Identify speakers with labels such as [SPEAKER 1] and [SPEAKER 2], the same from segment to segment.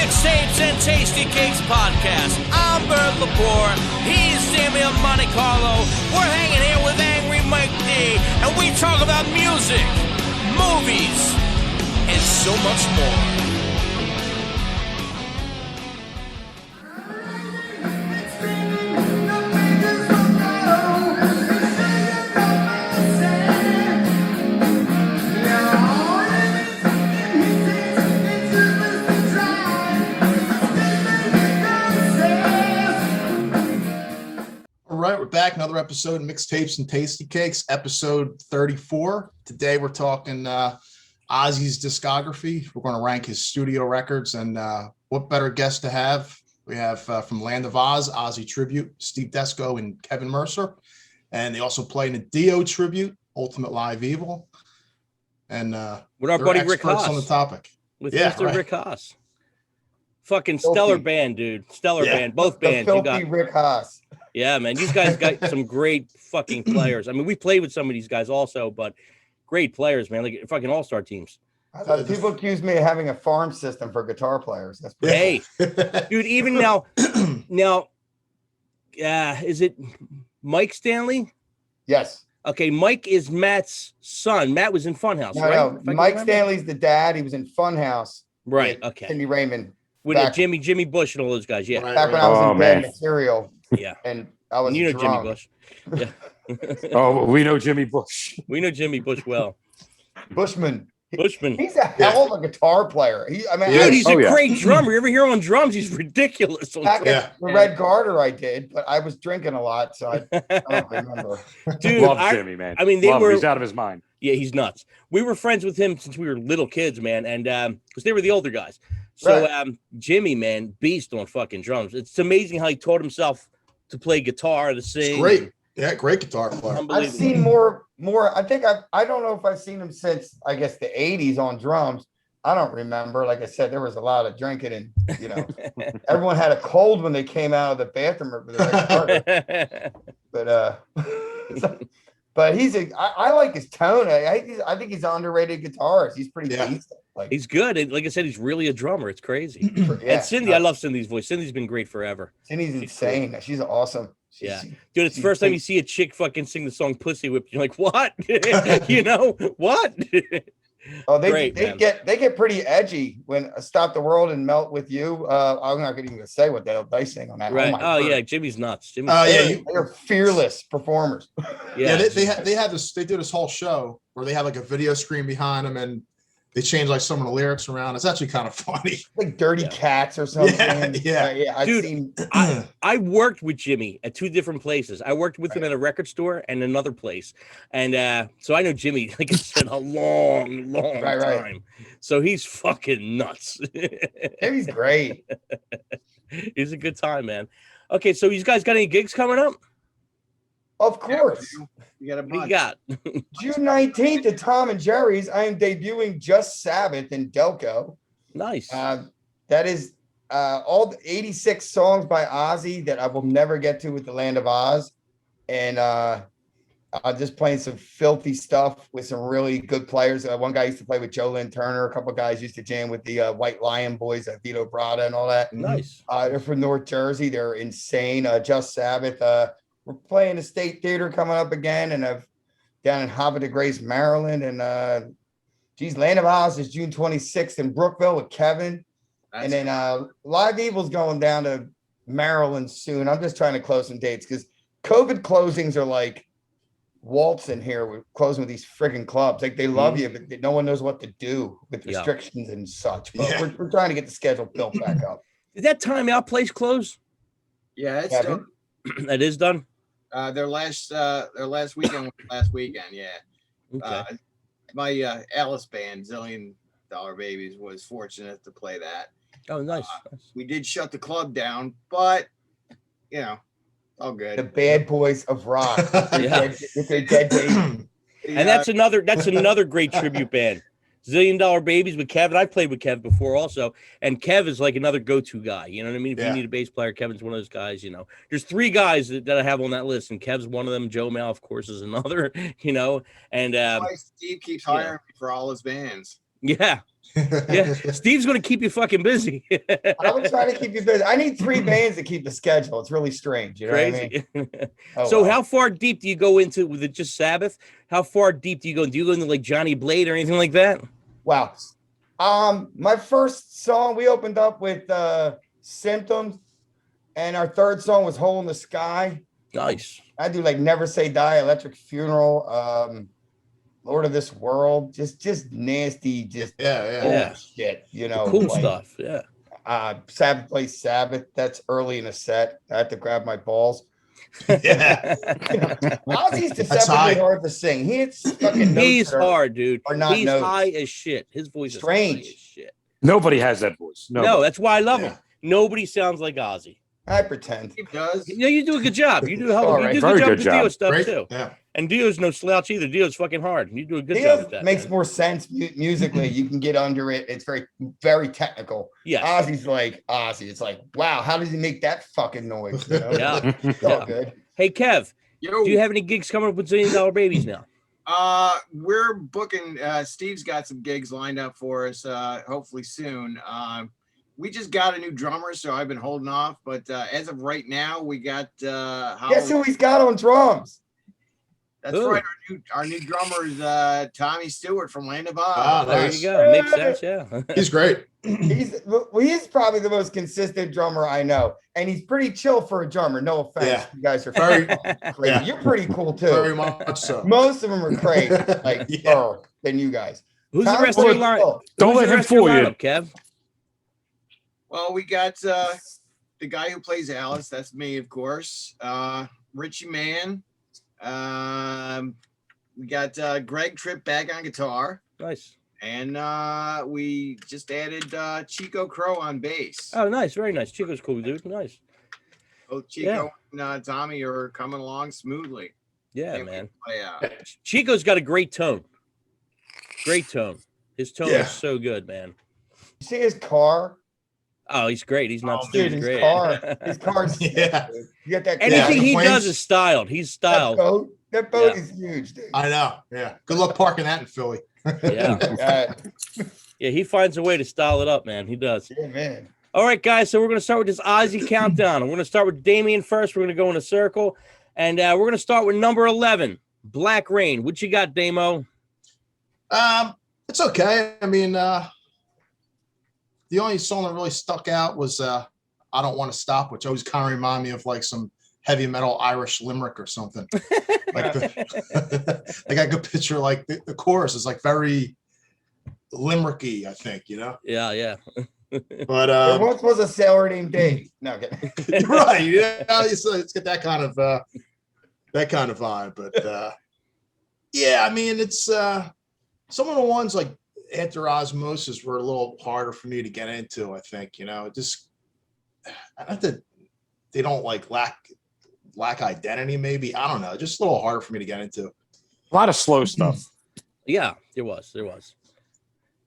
[SPEAKER 1] Mixtapes and Tasty Cakes podcast. I'm Bert Lepore. He's Samuel Monte Carlo. We're hanging here with Angry Mike D, and we talk about music, movies, and so much more.
[SPEAKER 2] All right, we're back. Another episode of Mixtapes and Tasty Cakes, episode 34. Today we're talking Ozzy's discography. We're going to rank his studio records, and what better guest to have? We have from Land of Oz, Ozzy Tribute, Steve Desko and Kevin Mercer. And they also play in a Dio Tribute, Ultimate Live Evil. And
[SPEAKER 3] with our buddy Rick
[SPEAKER 2] Haas
[SPEAKER 3] on
[SPEAKER 2] the topic.
[SPEAKER 3] With Mr. Right. Rick Haas. Fucking stellar band, dude. Stellar band. Both bands.
[SPEAKER 4] The filthy Rick Haas.
[SPEAKER 3] Yeah, man. These guys got some great fucking players. I mean, we played with some of these guys also, but great players, man. Like fucking all-star teams.
[SPEAKER 4] People accuse me of having a farm system for guitar players. That's
[SPEAKER 3] hey, dude, even now, is it Mike Stanley?
[SPEAKER 4] Yes.
[SPEAKER 3] Okay, Mike is Matt's son. Matt was in Funhouse, right?
[SPEAKER 4] No. Mike Stanley's the dad. He was in Funhouse.
[SPEAKER 3] Right, okay.
[SPEAKER 4] Cindy Raymond.
[SPEAKER 3] With Jimmy Bush and all those guys, yeah.
[SPEAKER 4] Back when I was in band material.
[SPEAKER 3] Yeah.
[SPEAKER 4] And I was
[SPEAKER 3] Jimmy
[SPEAKER 4] drunk.
[SPEAKER 3] Bush. Yeah.
[SPEAKER 5] Oh, we know Jimmy Bush.
[SPEAKER 3] We know Jimmy Bush well.
[SPEAKER 4] Bushman.
[SPEAKER 3] He's
[SPEAKER 4] a hell of a guitar player.
[SPEAKER 3] Dude, he's a great drummer. You ever hear him on drums? He's ridiculous.
[SPEAKER 4] The Red Garter I did, but I was drinking a lot, so I don't remember.
[SPEAKER 5] Dude, love Jimmy, man.
[SPEAKER 3] I mean, he's out
[SPEAKER 5] of his mind.
[SPEAKER 3] Yeah, he's nuts. We were friends with him since we were little kids, man, and because they were the older guys. So Jimmy, man, beast on fucking drums. It's amazing how he taught himself to play guitar, to sing.
[SPEAKER 2] It's great. Yeah, great guitar player.
[SPEAKER 4] I've seen more. I think I don't know if I've seen him since, I guess, the 80s on drums. I don't remember. Like I said, there was a lot of drinking, and everyone had a cold when they came out of the bathroom. But I like his tone. I think he's an underrated guitarist. He's pretty decent.
[SPEAKER 3] He's good. And like I said, he's really a drummer. It's crazy. And Cindy, I love Cindy's voice. Cindy's been great forever.
[SPEAKER 4] Cindy's insane. She's awesome.
[SPEAKER 3] Dude, it's the first time you see a chick fucking sing the song Pussy Whip. You're like, what? What?
[SPEAKER 4] Oh, they get pretty edgy when Stop the World and Melt With You. I'm not going to even say what they sing on that.
[SPEAKER 3] Right. Yeah, Jimmy's nuts.
[SPEAKER 4] They're fearless performers.
[SPEAKER 2] They had this. They do this whole show where they have like a video screen behind them, and they change like some of the lyrics around. It's actually kind of funny,
[SPEAKER 4] like Dirty Cats or something.
[SPEAKER 3] Yeah. Dude, I worked with Jimmy at two different places. I worked with him at a record store and another place, and so I know Jimmy, like I said, a long time. So he's fucking nuts.
[SPEAKER 4] Jimmy's great.
[SPEAKER 3] He's a good time, man. Okay, so you guys got any gigs coming up?
[SPEAKER 4] Of course.
[SPEAKER 3] You got a bunch. What do you got?
[SPEAKER 4] June 19th at Tom and Jerry's, I am debuting Just Sabbath in Delco.
[SPEAKER 3] Nice.
[SPEAKER 4] That is all the 86 songs by Ozzy that I will never get to with the Land of Oz. And I'm just playing some filthy stuff with some really good players. One guy used to play with Joe Lynn Turner. A couple of guys used to jam with the White Lion boys, Vito Bratta and all that.
[SPEAKER 3] Nice.
[SPEAKER 4] They're from North Jersey. They're insane. Just Sabbath. We're playing the State Theater coming up again, and I've down in Havre de Grace, Maryland, and Land of Oz is June 26th in Brookville with Kevin, and then Live Evil's going down to Maryland soon. I'm just trying to close some dates because COVID closings are like waltzing here. We're closing with these friggin' clubs. Like they love you, but no one knows what to do with restrictions and such. But we're trying to get the schedule built back up.
[SPEAKER 3] Did that Time Out place close?
[SPEAKER 6] Yeah, it's done.
[SPEAKER 3] That is done.
[SPEAKER 6] Their last weekend was last weekend, yeah.
[SPEAKER 3] Okay.
[SPEAKER 6] My Alice band, $Zillion Babies, was fortunate to play that.
[SPEAKER 3] Oh, nice.
[SPEAKER 6] We did shut the club down, but all good.
[SPEAKER 4] The bad boys of rock. With their dead baby.
[SPEAKER 3] And that's another great tribute band. $Zillion Babies with Kev. I've played with Kev before also. And Kev is like another go-to guy. You know what I mean? If you need a bass player, Kevin's one of those guys, There's three guys that I have on that list, and Kev's one of them. Joe Mal, of course, is another, And
[SPEAKER 6] Steve keeps hiring me for all his bands.
[SPEAKER 3] Yeah. Yeah. Steve's going to keep you fucking busy.
[SPEAKER 4] I would try to keep you busy. I need 3 bands to keep the schedule. It's really strange. You know
[SPEAKER 3] Crazy.
[SPEAKER 4] what I mean? Oh,
[SPEAKER 3] So
[SPEAKER 4] well.
[SPEAKER 3] how far deep do you go into with it just Sabbath? How far deep do you go? Do you go into like Johnny Blade or anything like that?
[SPEAKER 4] Wow. My first song, we opened up with Symptoms, and our third song was Hole in the Sky.
[SPEAKER 3] Nice.
[SPEAKER 4] I do like Never Say Die, Electric Funeral, Lord of This World, just nasty, just
[SPEAKER 3] Yeah.
[SPEAKER 4] shit, you know.
[SPEAKER 3] Cool
[SPEAKER 4] like,
[SPEAKER 3] stuff. Yeah.
[SPEAKER 4] Sabbath plays Sabbath. That's early in a set. I had to grab my balls.
[SPEAKER 2] Yeah.
[SPEAKER 4] Ozzy's deceptively hard to sing. He's fucking
[SPEAKER 3] He's hard, dude. He's
[SPEAKER 4] notes.
[SPEAKER 3] high as shit. His voice
[SPEAKER 4] Strange.
[SPEAKER 3] is high as shit.
[SPEAKER 5] Nobody has that voice.
[SPEAKER 3] No, that's why I love him. Nobody sounds like Ozzy.
[SPEAKER 4] I pretend.
[SPEAKER 6] He does.
[SPEAKER 3] You know, you do a good job. You do a
[SPEAKER 4] All right.
[SPEAKER 3] good
[SPEAKER 5] Very
[SPEAKER 3] job
[SPEAKER 5] good
[SPEAKER 3] with the Dio
[SPEAKER 5] job.
[SPEAKER 3] stuff
[SPEAKER 2] Great.
[SPEAKER 3] too.
[SPEAKER 2] Yeah.
[SPEAKER 3] And Dio's no slouch either. Dio's fucking hard. You do a good
[SPEAKER 4] Dio
[SPEAKER 3] job with that.
[SPEAKER 4] makes
[SPEAKER 3] man.
[SPEAKER 4] more sense musically. You can get under it. It's very, very technical.
[SPEAKER 3] Yes.
[SPEAKER 4] Ozzy's like Ozzy. It's like, wow, how does he make that fucking noise? You know?
[SPEAKER 3] Yeah.
[SPEAKER 4] It's all good.
[SPEAKER 3] Hey, Kev,
[SPEAKER 6] Yo,
[SPEAKER 3] do you have any gigs coming up with $1 Zillion Babies now?
[SPEAKER 6] we're booking. Steve's got some gigs lined up for us. Hopefully soon. We just got a new drummer, so I've been holding off. But as of right now, we got.
[SPEAKER 4] Guess who he's got on drums?
[SPEAKER 6] That's
[SPEAKER 3] Ooh.
[SPEAKER 6] right. Our new drummer is Tommy Stewart from Land of Oz.
[SPEAKER 2] Ah,
[SPEAKER 3] There
[SPEAKER 2] nice.
[SPEAKER 3] you go. Makes sense. Yeah.
[SPEAKER 2] He's great.
[SPEAKER 4] He's probably the most consistent drummer I know, and he's pretty chill for a drummer. No offense,
[SPEAKER 2] Yeah.
[SPEAKER 4] you guys are
[SPEAKER 2] Very-
[SPEAKER 4] crazy.
[SPEAKER 2] yeah.
[SPEAKER 4] You're pretty cool too.
[SPEAKER 2] Very much so.
[SPEAKER 4] Most of them are crazy, like
[SPEAKER 2] Yeah.
[SPEAKER 4] than you guys.
[SPEAKER 3] Who's the
[SPEAKER 4] Tom's
[SPEAKER 3] rest of your
[SPEAKER 4] pretty
[SPEAKER 3] line?
[SPEAKER 4] chill.
[SPEAKER 5] Don't
[SPEAKER 3] Who's
[SPEAKER 5] let
[SPEAKER 3] the
[SPEAKER 5] him
[SPEAKER 3] rest of your
[SPEAKER 5] fool you.
[SPEAKER 3] lineup, Kev?
[SPEAKER 6] Well, we got the guy who plays Alice. That's me, of course. Richie Mann. We got Greg Tripp back on guitar.
[SPEAKER 3] Nice.
[SPEAKER 6] And we just added Chico Crow on bass.
[SPEAKER 3] Oh, nice. Very nice. Chico's cool, dude. Nice.
[SPEAKER 6] Both Chico and Tommy are coming along smoothly.
[SPEAKER 3] Yeah,
[SPEAKER 6] Can't
[SPEAKER 3] man.
[SPEAKER 6] wait to play,
[SPEAKER 3] Chico's got a great tone. Great tone. His tone
[SPEAKER 2] Yeah.
[SPEAKER 3] is so good, man.
[SPEAKER 4] You see his car?
[SPEAKER 3] Oh, he's great. He's not
[SPEAKER 4] Dude,
[SPEAKER 3] stupid.
[SPEAKER 4] his
[SPEAKER 3] Great.
[SPEAKER 4] his car's
[SPEAKER 2] Yeah.
[SPEAKER 4] You get that
[SPEAKER 3] Anything
[SPEAKER 2] Yeah.
[SPEAKER 3] he
[SPEAKER 2] Flames.
[SPEAKER 3] does is styled. He's styled.
[SPEAKER 4] That boat
[SPEAKER 3] Yeah.
[SPEAKER 4] is huge, dude.
[SPEAKER 2] I know. Yeah. Good luck parking that in Philly.
[SPEAKER 3] Yeah. Yeah, he finds a way to style it up, man. He does.
[SPEAKER 4] Yeah, man.
[SPEAKER 3] All right, guys. So we're going to start with this Ozzy countdown. We're going to start with Damien first. We're going to go in a circle. And we're going to start with number 11, Black Rain. What you got, Damo?
[SPEAKER 2] It's okay. I mean, the only song that really stuck out was I Don't Want to Stop, which always kind of remind me of like some heavy metal Irish limerick or something. Like like I could picture like the chorus is like very limericky, I think, you know?
[SPEAKER 3] Yeah.
[SPEAKER 2] But
[SPEAKER 4] There once was a sailor named Dave. No, kidding.
[SPEAKER 2] right. Yeah, it's got that kind of vibe. But yeah, I mean, it's some of the ones like after Osmosis were a little harder for me to get into, I think, you know, just not that they don't like lack identity, maybe. I don't know, just a little harder for me to get into.
[SPEAKER 5] A lot of slow stuff.
[SPEAKER 3] Yeah, there was.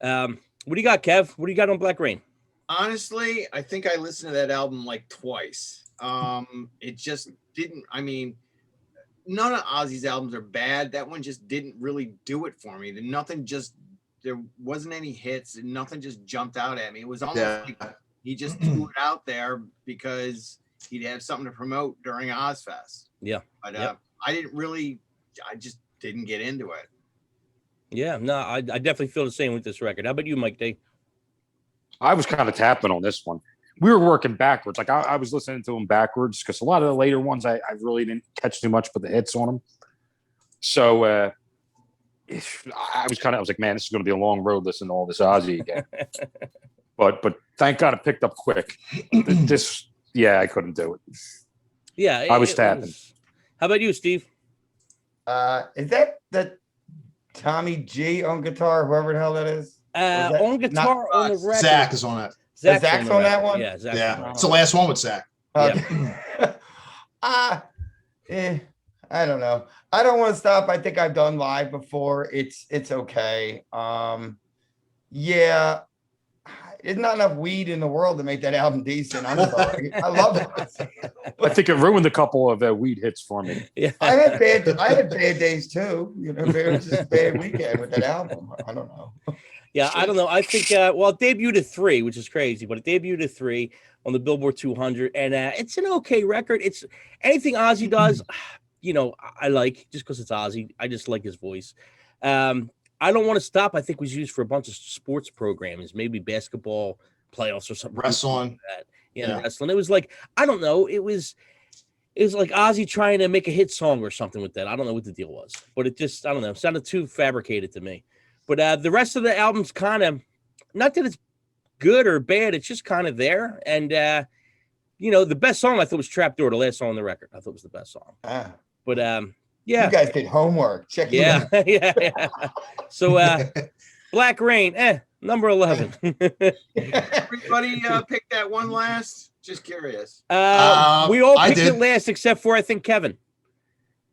[SPEAKER 3] What do you got, Kev? What do you got on Black Rain?
[SPEAKER 6] Honestly, I think I listened to that album like twice. It just didn't. I mean, none of Ozzy's albums are bad. That one just didn't really do it for me. There wasn't any hits, and nothing just jumped out at me. It was almost like he just threw it out there because he'd have something to promote during Ozfest.
[SPEAKER 3] Yeah.
[SPEAKER 6] But
[SPEAKER 3] Yep.
[SPEAKER 6] I just didn't get into it.
[SPEAKER 3] Yeah, no, I definitely feel the same with this record. How about you, Mike D?
[SPEAKER 5] I was kind of tapping on this one. We were working backwards. Like I was listening to them backwards because a lot of the later ones I really didn't catch too much, but the hits on them. So I was like, man, this is going to be a long road listening to all this Ozzy again. but thank God it picked up quick. I couldn't do it.
[SPEAKER 3] Yeah,
[SPEAKER 5] I was tapping.
[SPEAKER 3] How about you, Steve?
[SPEAKER 4] Is that Tommy G on guitar, whoever the hell that is?
[SPEAKER 3] On guitar on the record.
[SPEAKER 2] Zach is on that.
[SPEAKER 4] Zach's on that one?
[SPEAKER 3] Yeah, Zach's
[SPEAKER 2] Yeah,
[SPEAKER 3] on that
[SPEAKER 2] it's the last one with Zach.
[SPEAKER 3] Yeah.
[SPEAKER 4] I don't know. I Don't Want to Stop. I think I've done live before. It's okay. Yeah, There's not enough weed in the world to make that album decent. I'm sorry. I love it.
[SPEAKER 5] I think it ruined a couple of weed hits for me.
[SPEAKER 3] Yeah.
[SPEAKER 4] I had bad days too. You know, it was just a bad weekend with that album. I don't know.
[SPEAKER 3] Yeah, I don't know. I think well, it debuted at 3, which is crazy, but it debuted at 3 on the Billboard 200, and it's an okay record. It's anything Ozzy does, you know, I like just because it's Ozzy. I just like his voice. I Don't Want to Stop, I think, was used for a bunch of sports programs, maybe basketball playoffs or something.
[SPEAKER 2] Wrestling.
[SPEAKER 3] Like that. Yeah, wrestling. It was like, I don't know. It was like Ozzy trying to make a hit song or something with that. I don't know what the deal was, but it just, I don't know, it sounded too fabricated to me. But the rest of the album's kind of, not that it's good or bad, it's just kind of there. And, you know, the best song I thought was Trapdoor, the last song on the record. I thought it was the best song. But, yeah.
[SPEAKER 4] You guys did homework. Check it out.
[SPEAKER 3] Yeah. So, Black Rain, number 11.
[SPEAKER 6] Everybody picked that one last. Just curious.
[SPEAKER 3] We all picked
[SPEAKER 2] did.
[SPEAKER 3] it last except for, I think, Kevin.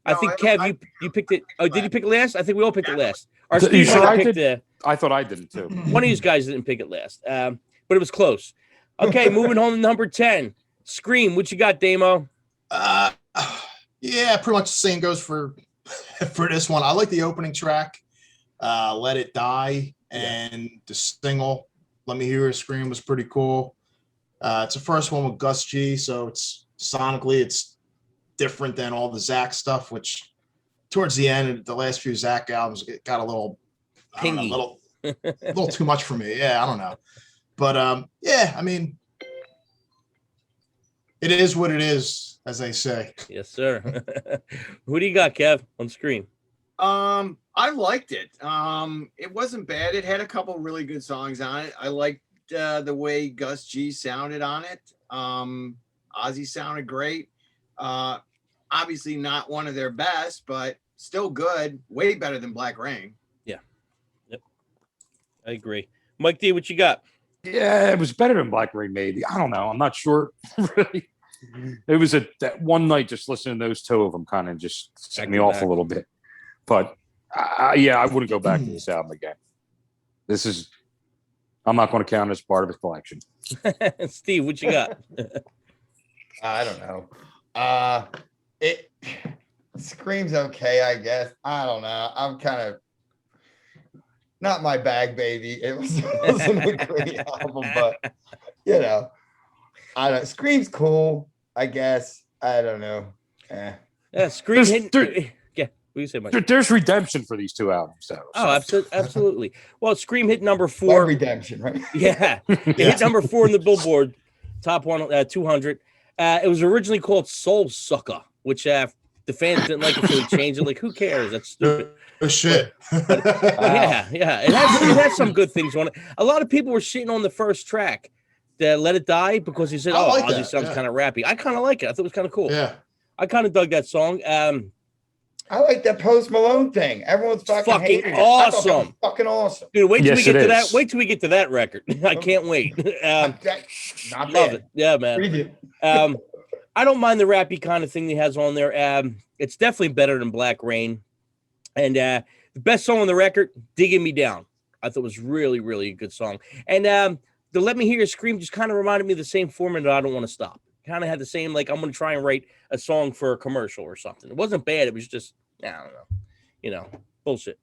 [SPEAKER 3] I think, Kev, you picked it. Oh, did you pick it last? I think we all picked it last. Or Steve
[SPEAKER 5] sure I
[SPEAKER 3] picked
[SPEAKER 5] did? I thought I didn't too.
[SPEAKER 3] one of these guys didn't pick it last, but it was close. Okay, moving on to number 10. Scream. What you got, Damo?
[SPEAKER 2] Yeah, pretty much the same goes for this one. I like the opening track, Let It Die, and the single, Let Me Hear Her Scream, was pretty cool. It's the first one with Gus G, so it's sonically it's different than all the Zach stuff, which towards the end, the last few Zach albums, it got a little, a little too much for me. Yeah, I don't know. But yeah, I mean, it is what it is, as they say.
[SPEAKER 3] Yes, sir. Who do you got, Kev, on Scream?
[SPEAKER 6] I liked it. It wasn't bad. It had a couple really good songs on it. I liked the way Gus G sounded on it. Ozzy sounded great. Obviously not one of their best, but still good. Way better than Black Rain.
[SPEAKER 3] Yeah. Yep. I agree. Mike D, what you got?
[SPEAKER 5] Yeah, it was better than Black Rain, maybe. I don't know. I'm not sure. Really. It was that one night just listening to those two of them kind of just set me off a little bit. But yeah, I wouldn't go back to this album again. I'm not going to count it as part of his collection.
[SPEAKER 3] Steve, what you got?
[SPEAKER 4] I don't know. It Scream's okay, I guess. I don't know. I'm kind of not my bag, baby. It wasn't a great album, but you know, I don't. Scream's cool, I guess. I don't know.
[SPEAKER 3] Yeah, Scream. Yeah, what do you say, Mike?
[SPEAKER 5] There's redemption for these two albums, though.
[SPEAKER 3] Oh, absolutely. Well, Scream hit number 4.
[SPEAKER 4] Redemption, right?
[SPEAKER 3] Yeah, it hit number 4 in the Billboard Top 200. It was originally called Soul Sucker, which the fans didn't like it, so they changed it. Like, who cares? That's stupid.
[SPEAKER 2] Oh, shit.
[SPEAKER 3] Yeah. It has some good things on it. A lot of people were shitting on the first track, Let It Die, because he said,
[SPEAKER 2] like
[SPEAKER 3] Ozzy
[SPEAKER 2] that,
[SPEAKER 3] sounds kind of rappy. I kind of like it. I thought it was kind of cool.
[SPEAKER 2] Yeah.
[SPEAKER 3] I kind of dug that song.
[SPEAKER 4] I like that Post Malone thing. Everyone's fucking hating it.
[SPEAKER 3] awesome.
[SPEAKER 4] Fucking awesome.
[SPEAKER 3] Dude, wait till we get to that.
[SPEAKER 5] is.
[SPEAKER 3] Wait till we get to that record. I can't wait.
[SPEAKER 4] Not
[SPEAKER 3] Love
[SPEAKER 4] bad.
[SPEAKER 3] it. Yeah, man.
[SPEAKER 4] Read it.
[SPEAKER 3] I don't mind the rappy kind of thing he has on there. It's definitely better than Black Rain. And the best song on the record, Digging Me Down. I thought was really, really a good song. And the Let Me Hear You Scream just kind of reminded me of the same format that I Don't Want to Stop. Kind of had the same, like, I'm going to try and write a song for a commercial or something. It wasn't bad. It was just, I don't know. You know, bullshit.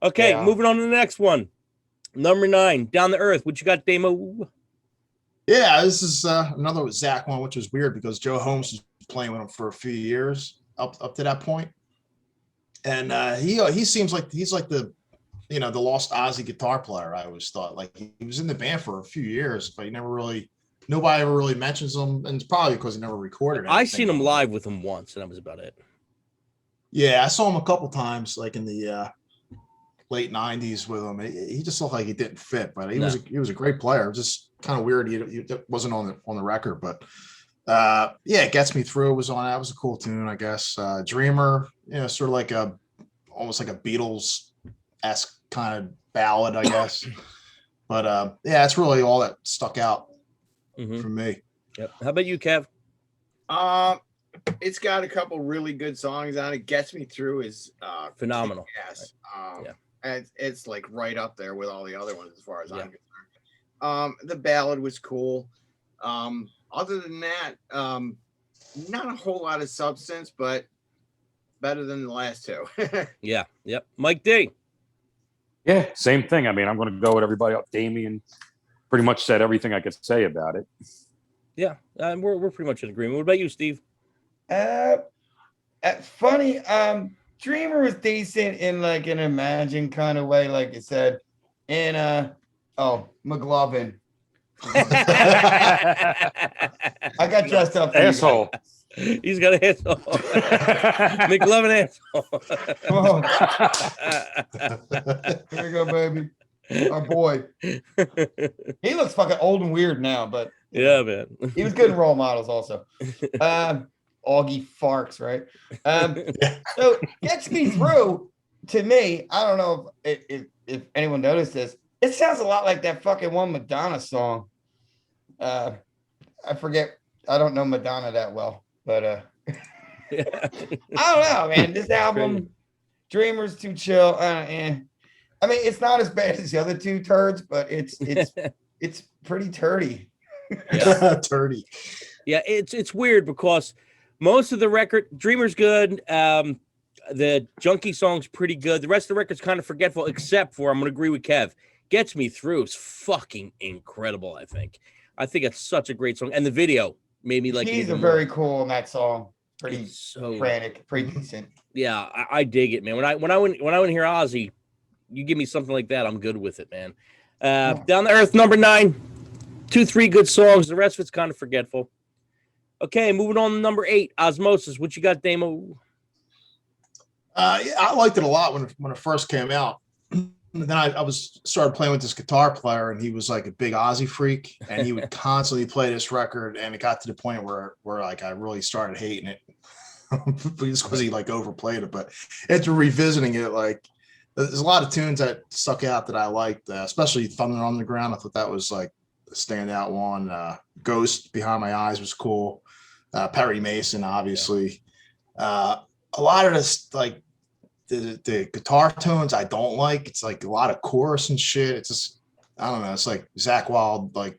[SPEAKER 3] Okay, moving on to the next one. Number 9, Down to Earth. What you got, Damo?
[SPEAKER 2] Yeah, this is another Zach one, which is weird because Joe Holmes was playing with him for a few years up to that point. And he seems like he's like the lost Ozzy guitar player. I always thought, like, he was in the band for a few years, but nobody ever really mentions him, and it's probably because he never recorded it.
[SPEAKER 3] I seen him live with him once, and that was about it.
[SPEAKER 2] Yeah, I saw him a couple times, like in the late '90s with him. He just looked like he didn't fit, but he was a great player. Just kind of weird he wasn't on the record, but yeah, It Gets Me Through was on. That was a cool tune, I guess. Dreamer, sort of like almost like a Beatles-esque kind of ballad, I guess. But yeah, it's really all that stuck out for me.
[SPEAKER 3] Yep. How about you, Kev?
[SPEAKER 6] It's got a couple really good songs on it. Gets Me Through is
[SPEAKER 3] phenomenal.
[SPEAKER 6] Yes. And it's like right up there with all the other ones as far as I'm concerned. The ballad was cool. Other than that, not a whole lot of substance, but better than the last two.
[SPEAKER 3] Yeah. Yep. Mike D.
[SPEAKER 5] Yeah, same thing. I mean, I'm going to go with everybody up. Damien pretty much said everything I could say about it.
[SPEAKER 3] Yeah, we're pretty much in agreement. What about you, Steve?
[SPEAKER 4] Funny. Dreamer was decent in like an Imagine kind of way, like you said. And McLovin. I got dressed up for
[SPEAKER 5] Asshole.
[SPEAKER 3] He's got an asshole. McLovin asshole.
[SPEAKER 4] Oh. Here we go, baby. Our boy. He looks fucking old and weird now, but
[SPEAKER 3] yeah, man.
[SPEAKER 4] He was good in role models also. Augie Farks, right? So Gets Me Through, to me, I don't know if anyone noticed this. It sounds a lot like that fucking one Madonna song. I forget. I don't know Madonna that well, but I don't know, man. This album, Dreamer's too chill. I mean, it's not as bad as the other two turds, but it's pretty turdy.
[SPEAKER 2] Turdy.
[SPEAKER 3] Yeah, it's weird because most of the record, Dreamer's good. The Junkie song's pretty good. The rest of the record's kind of forgetful, except for, I'm going to agree with Kev, Gets Me Through is fucking incredible, I think. I think it's such a great song. And the video made me like it.
[SPEAKER 4] He's very cool in that song. Pretty frantic, pretty decent.
[SPEAKER 3] Yeah, I dig it, man. When I went hear Ozzy, you give me something like that, I'm good with it, man. Down to Earth, number 9. 2-3 good songs. The rest of it's kind of forgetful. Okay, moving on to number 8, Osmosis. What you got, Damo?
[SPEAKER 2] Yeah, I liked it a lot when it first came out. And then I started playing with this guitar player, and he was like a big Ozzy freak, and he would constantly play this record, and it got to the point where like I really started hating it just because he like overplayed it. But after revisiting it, like there's a lot of tunes that stuck out that I liked, especially Thunder on the Ground. I thought that was like a standout one. Ghost Behind My Eyes was cool. Perry Mason, obviously. A lot of this, like the guitar tones I don't like. It's like a lot of chorus and shit. It's just, I don't know. It's like Zakk Wylde, like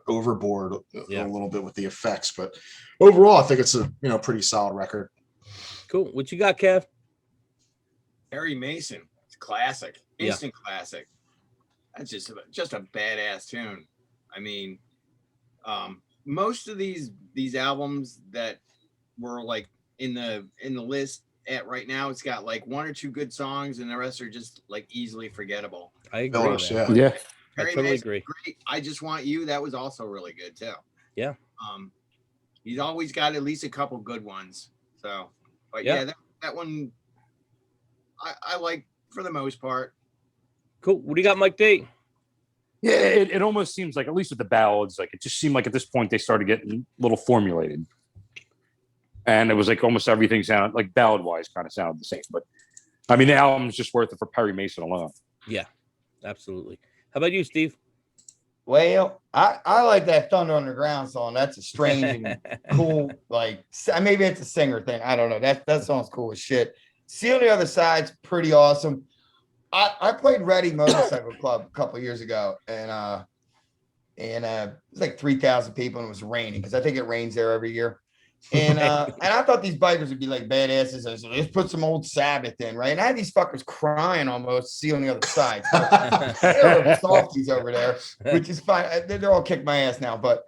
[SPEAKER 2] overboard a little bit with the effects, but overall I think it's a pretty solid record.
[SPEAKER 3] Cool. What you got, Kev?
[SPEAKER 6] Perry Mason. It's classic. Instant classic. That's just a badass tune. I mean, most of these albums that were like in the list at right now, it's got like 1 or 2 good songs, and the rest are just like easily forgettable.
[SPEAKER 3] I agree.
[SPEAKER 5] Yeah.
[SPEAKER 3] I totally agree.
[SPEAKER 6] Great. I Just Want You. That was also really good too.
[SPEAKER 3] Yeah.
[SPEAKER 6] He's always got at least a couple good ones. So, but yeah, that one I like for the most part.
[SPEAKER 3] Cool. What do you got, Mike D?
[SPEAKER 5] Yeah, it almost seems like, at least with the ballads, like it just seemed like at this point they started getting a little formulated. And it was like almost everything sounded like ballad-wise kind of sounded the same. But I mean, the album's just worth it for Perry Mason alone. Yeah,
[SPEAKER 3] absolutely. How about you, Steve?
[SPEAKER 4] Well, I like that Thunder Underground song. That's a strange and cool, like maybe it's a singer thing. I don't know. That song's cool as shit. See on the Other Side's pretty awesome. I played Ready Motorcycle Club a couple of years ago, and it was like 3,000 people, and it was raining because I think it rains there every year. And I thought these bikers would be like badasses. So let's put some old Sabbath in, right? And I had these fuckers crying almost. See on the Other Side. They're softies over there, which is fine. They're all kicked my ass now, but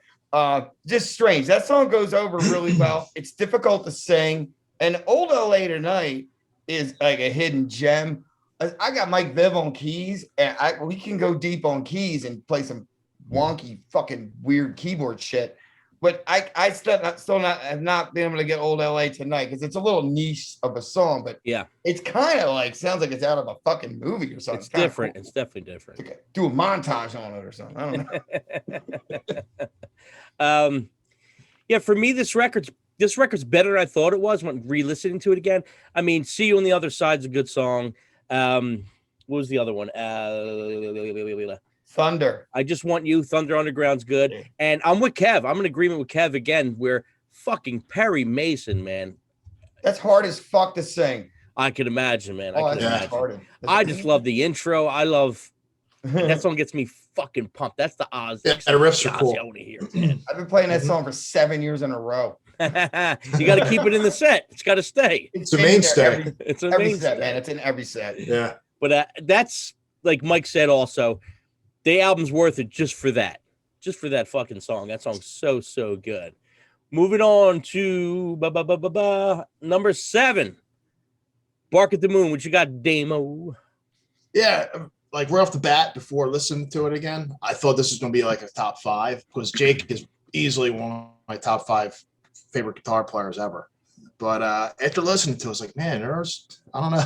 [SPEAKER 4] just strange. That song goes over really well. It's difficult to sing, and Old LA Tonight is like a hidden gem. I got Mike Viv on keys, and we can go deep on keys and play some wonky, fucking weird keyboard shit. But I still have not been able to get Old LA Tonight because it's a little niche of a song. But
[SPEAKER 3] yeah, it's
[SPEAKER 4] kind of like sounds like it's out of a fucking movie or something.
[SPEAKER 3] It's different. Cool. It's definitely different.
[SPEAKER 4] Okay. Do a montage on it or something. I don't know.
[SPEAKER 3] Yeah, for me, this record's better than I thought it was when re-listening to it again. I mean, See You on the Other Side's a good song. What was the other one?
[SPEAKER 4] Thunder.
[SPEAKER 3] I Just Want You. Thunder Underground's good. Yeah. And I'm with Kev. I'm in agreement with Kev again, where fucking Perry Mason, man.
[SPEAKER 4] That's hard as fuck to sing.
[SPEAKER 3] I can imagine, man.
[SPEAKER 4] I can imagine.
[SPEAKER 3] I just love the intro. I love And that song gets me fucking pumped. That's the Ozzy.
[SPEAKER 2] Yeah, the riffs are cool.
[SPEAKER 3] I want to hear, man.
[SPEAKER 4] I've been playing that song for 7 years in a row.
[SPEAKER 3] You got to keep it in the set. It's got to stay.
[SPEAKER 2] It's a mainstay.
[SPEAKER 3] It's a
[SPEAKER 4] Every
[SPEAKER 3] mainstay.
[SPEAKER 4] set, man. It's in every set.
[SPEAKER 2] Yeah.
[SPEAKER 3] But that's like Mike said. Also, the album's worth it just for that fucking song. That song's so good. Moving on to number 7, Bark at the Moon. What you got, Damo?
[SPEAKER 2] Yeah, like right off the bat, before listening to it again, I thought this was going to be like a top 5 because Jake is easily one of my top 5 favorite guitar players ever. But after listening to it, I was like, man, I don't know.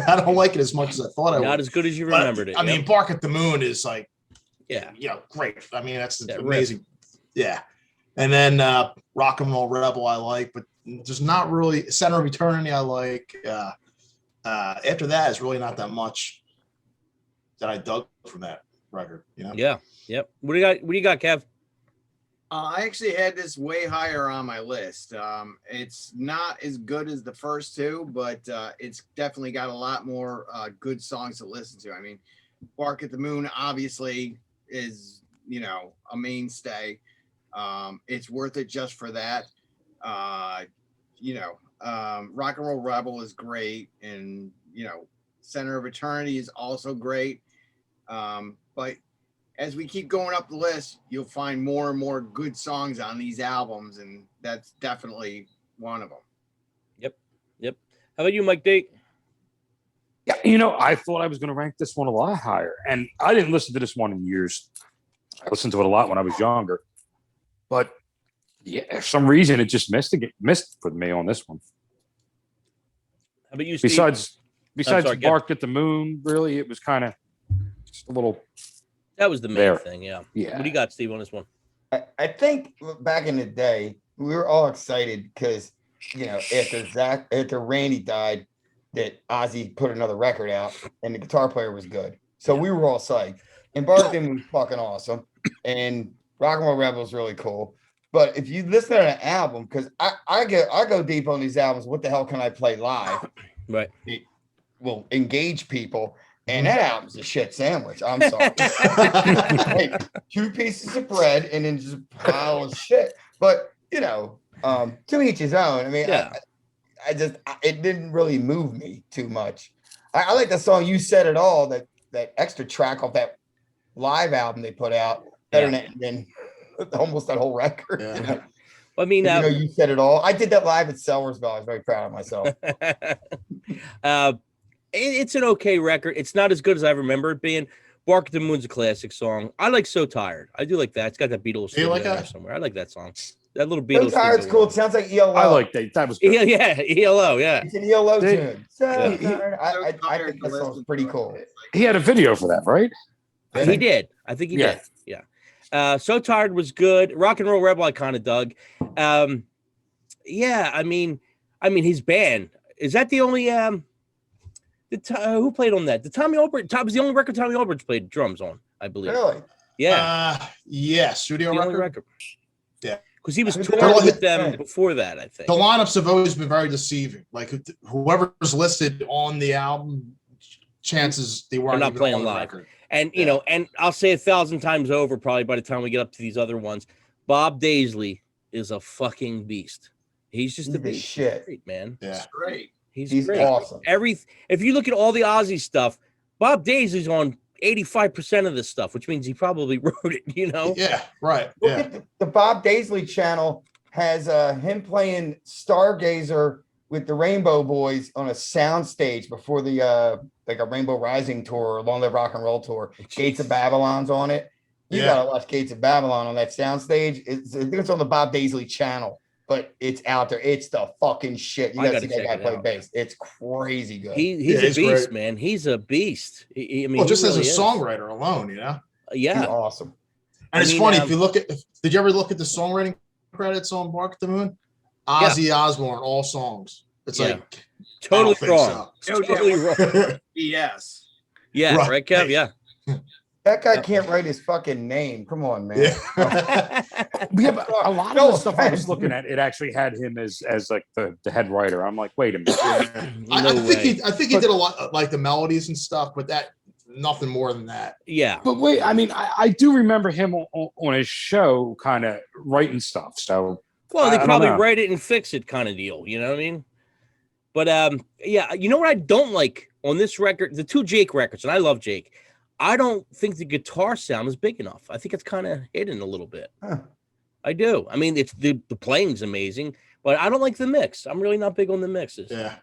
[SPEAKER 2] I don't like it as much as I thought I would.
[SPEAKER 3] Not as good as you remembered it.
[SPEAKER 2] I mean, Bark at the Moon is like,
[SPEAKER 3] yeah,
[SPEAKER 2] great. I mean, that's
[SPEAKER 3] that
[SPEAKER 2] amazing.
[SPEAKER 3] Riff.
[SPEAKER 2] Yeah. And then Rock and Roll Rebel I like, but just not really. Center of Eternity I like. After that, it's really not that much that I dug from that record.
[SPEAKER 3] Yeah. Yep. What do you got, Kev?
[SPEAKER 6] I actually had this way higher on my list. It's not as good as the first 2, but it's definitely got a lot more good songs to listen to. I mean, Bark at the Moon obviously is, a mainstay. It's worth it just for that. Rock and Roll Rebel is great, and Center of Eternity is also great. But as we keep going up the list, you'll find more and more good songs on these albums, and that's definitely one of them.
[SPEAKER 3] Yep. How about you, Mike D?
[SPEAKER 5] Yeah, I thought I was going to rank this one a lot higher, and I didn't listen to this one in years. I listened to it a lot when I was younger, but for some reason it just missed for me on this one.
[SPEAKER 3] How about you, Steve?
[SPEAKER 5] Besides Bark at the Moon, really, it was kind of just a little.
[SPEAKER 3] That was the main thing, yeah.
[SPEAKER 5] Yeah.
[SPEAKER 3] What do you got, Steve, on this one?
[SPEAKER 4] I think back in the day, we were all excited because, after Randy died, that Ozzy put another record out and the guitar player was good. So we were all psyched. And Bark at the Moon was fucking awesome. And Rock and Roll Rebel is really cool. But if you listen to an album, because I go deep on these albums, what the hell can I play live?
[SPEAKER 3] Right.
[SPEAKER 4] It will engage people. And that album's a shit sandwich. I'm sorry. Like 2 pieces of bread and then just a pile of shit. But, to each his own. I mean,
[SPEAKER 3] yeah.
[SPEAKER 4] It didn't really move me too much. I like the song You Said It All, that extra track off that live album they put out, better than almost that whole record.
[SPEAKER 2] Yeah.
[SPEAKER 3] I mean,
[SPEAKER 4] You Said It All. I did that live at Sellersville. I was very proud of myself.
[SPEAKER 3] It's an okay record. It's not as good as I remember it being. Bark at the Moon's a classic song. I like So Tired. I do like that. It's got that Beatles
[SPEAKER 2] you like that?
[SPEAKER 3] somewhere. I like that song. That little Beatles.
[SPEAKER 4] So Tired's cool. It sounds like ELO.
[SPEAKER 5] I like that. That was good.
[SPEAKER 3] Yeah, ELO, yeah.
[SPEAKER 4] It's an ELO tune.
[SPEAKER 3] Yeah.
[SPEAKER 4] Tired. I think that song's pretty cool.
[SPEAKER 5] He had a video for that, right?
[SPEAKER 3] He did. I think he did. Yeah. So Tired was good. Rock and Roll Rebel I kind of dug. Yeah, I mean his band. Is that the only who played on that? The Tommy Albert. Top was the only record Tommy Albert's played drums on, I believe.
[SPEAKER 4] Really?
[SPEAKER 3] Yeah.
[SPEAKER 2] Studio record. Yeah,
[SPEAKER 3] because he was touring with them before that. I think
[SPEAKER 2] the lineups have always been very deceiving. Like whoever's listed on the album, chances they're
[SPEAKER 3] not playing live. Record. And and I'll say 1,000 times over, probably by the time we get up to these other ones, Bob Daisley is a fucking beast. He's just a beast.
[SPEAKER 4] Shit,
[SPEAKER 3] great, man.
[SPEAKER 2] Yeah,
[SPEAKER 6] that's great.
[SPEAKER 3] He's great.
[SPEAKER 4] Awesome.
[SPEAKER 3] If you look at all the Ozzy stuff, Bob Daisley's on 85% of this stuff, which means he probably wrote it,
[SPEAKER 2] Yeah, right.
[SPEAKER 4] Look at the Bob Daisley channel has him playing Stargazer with the Rainbow Boys on a sound stage before the like a Rainbow Rising tour, Long Live Rock and Roll tour. Gates of Babylon's on it. You gotta watch Gates of Babylon on that sound stage. I think it's on the Bob Daisley channel. But it's out there. It's the fucking shit. You gotta see that guy play bass. It's crazy good.
[SPEAKER 3] He's a beast, man. He's a beast. I mean,
[SPEAKER 2] just as a songwriter alone,
[SPEAKER 3] Yeah,
[SPEAKER 4] he's awesome.
[SPEAKER 2] And it's funny if you look at. Did you ever look at the songwriting credits on Bark at the Moon? Ozzy Osbourne, all songs. It's like
[SPEAKER 3] totally wrong.
[SPEAKER 6] So.
[SPEAKER 3] Totally wrong.
[SPEAKER 6] Yes.
[SPEAKER 3] Yeah, right, Kev. Yeah.
[SPEAKER 4] That guy can't write his fucking name. Come on, man.
[SPEAKER 5] Yeah, but a lot of the stuff I was looking at, it actually had him as like the head writer. I'm like, wait a minute.
[SPEAKER 2] I think he did a lot like the melodies and stuff, but nothing more than that.
[SPEAKER 3] Yeah.
[SPEAKER 5] But wait, I mean, I do remember him on his show kind of writing stuff. So,
[SPEAKER 3] well, they
[SPEAKER 5] I don't
[SPEAKER 3] probably
[SPEAKER 5] know.
[SPEAKER 3] write it and fix it kind of deal. You know what I mean? But yeah, you know what I don't like on this record, the two Jake records, and I love Jake. I don't think the guitar sound is big enough. I think it's kind of hidden a little bit.
[SPEAKER 4] Huh.
[SPEAKER 3] I do. I mean, it's the playing's amazing, but I don't like the mix. I'm really not big on the mixes.
[SPEAKER 2] Yeah.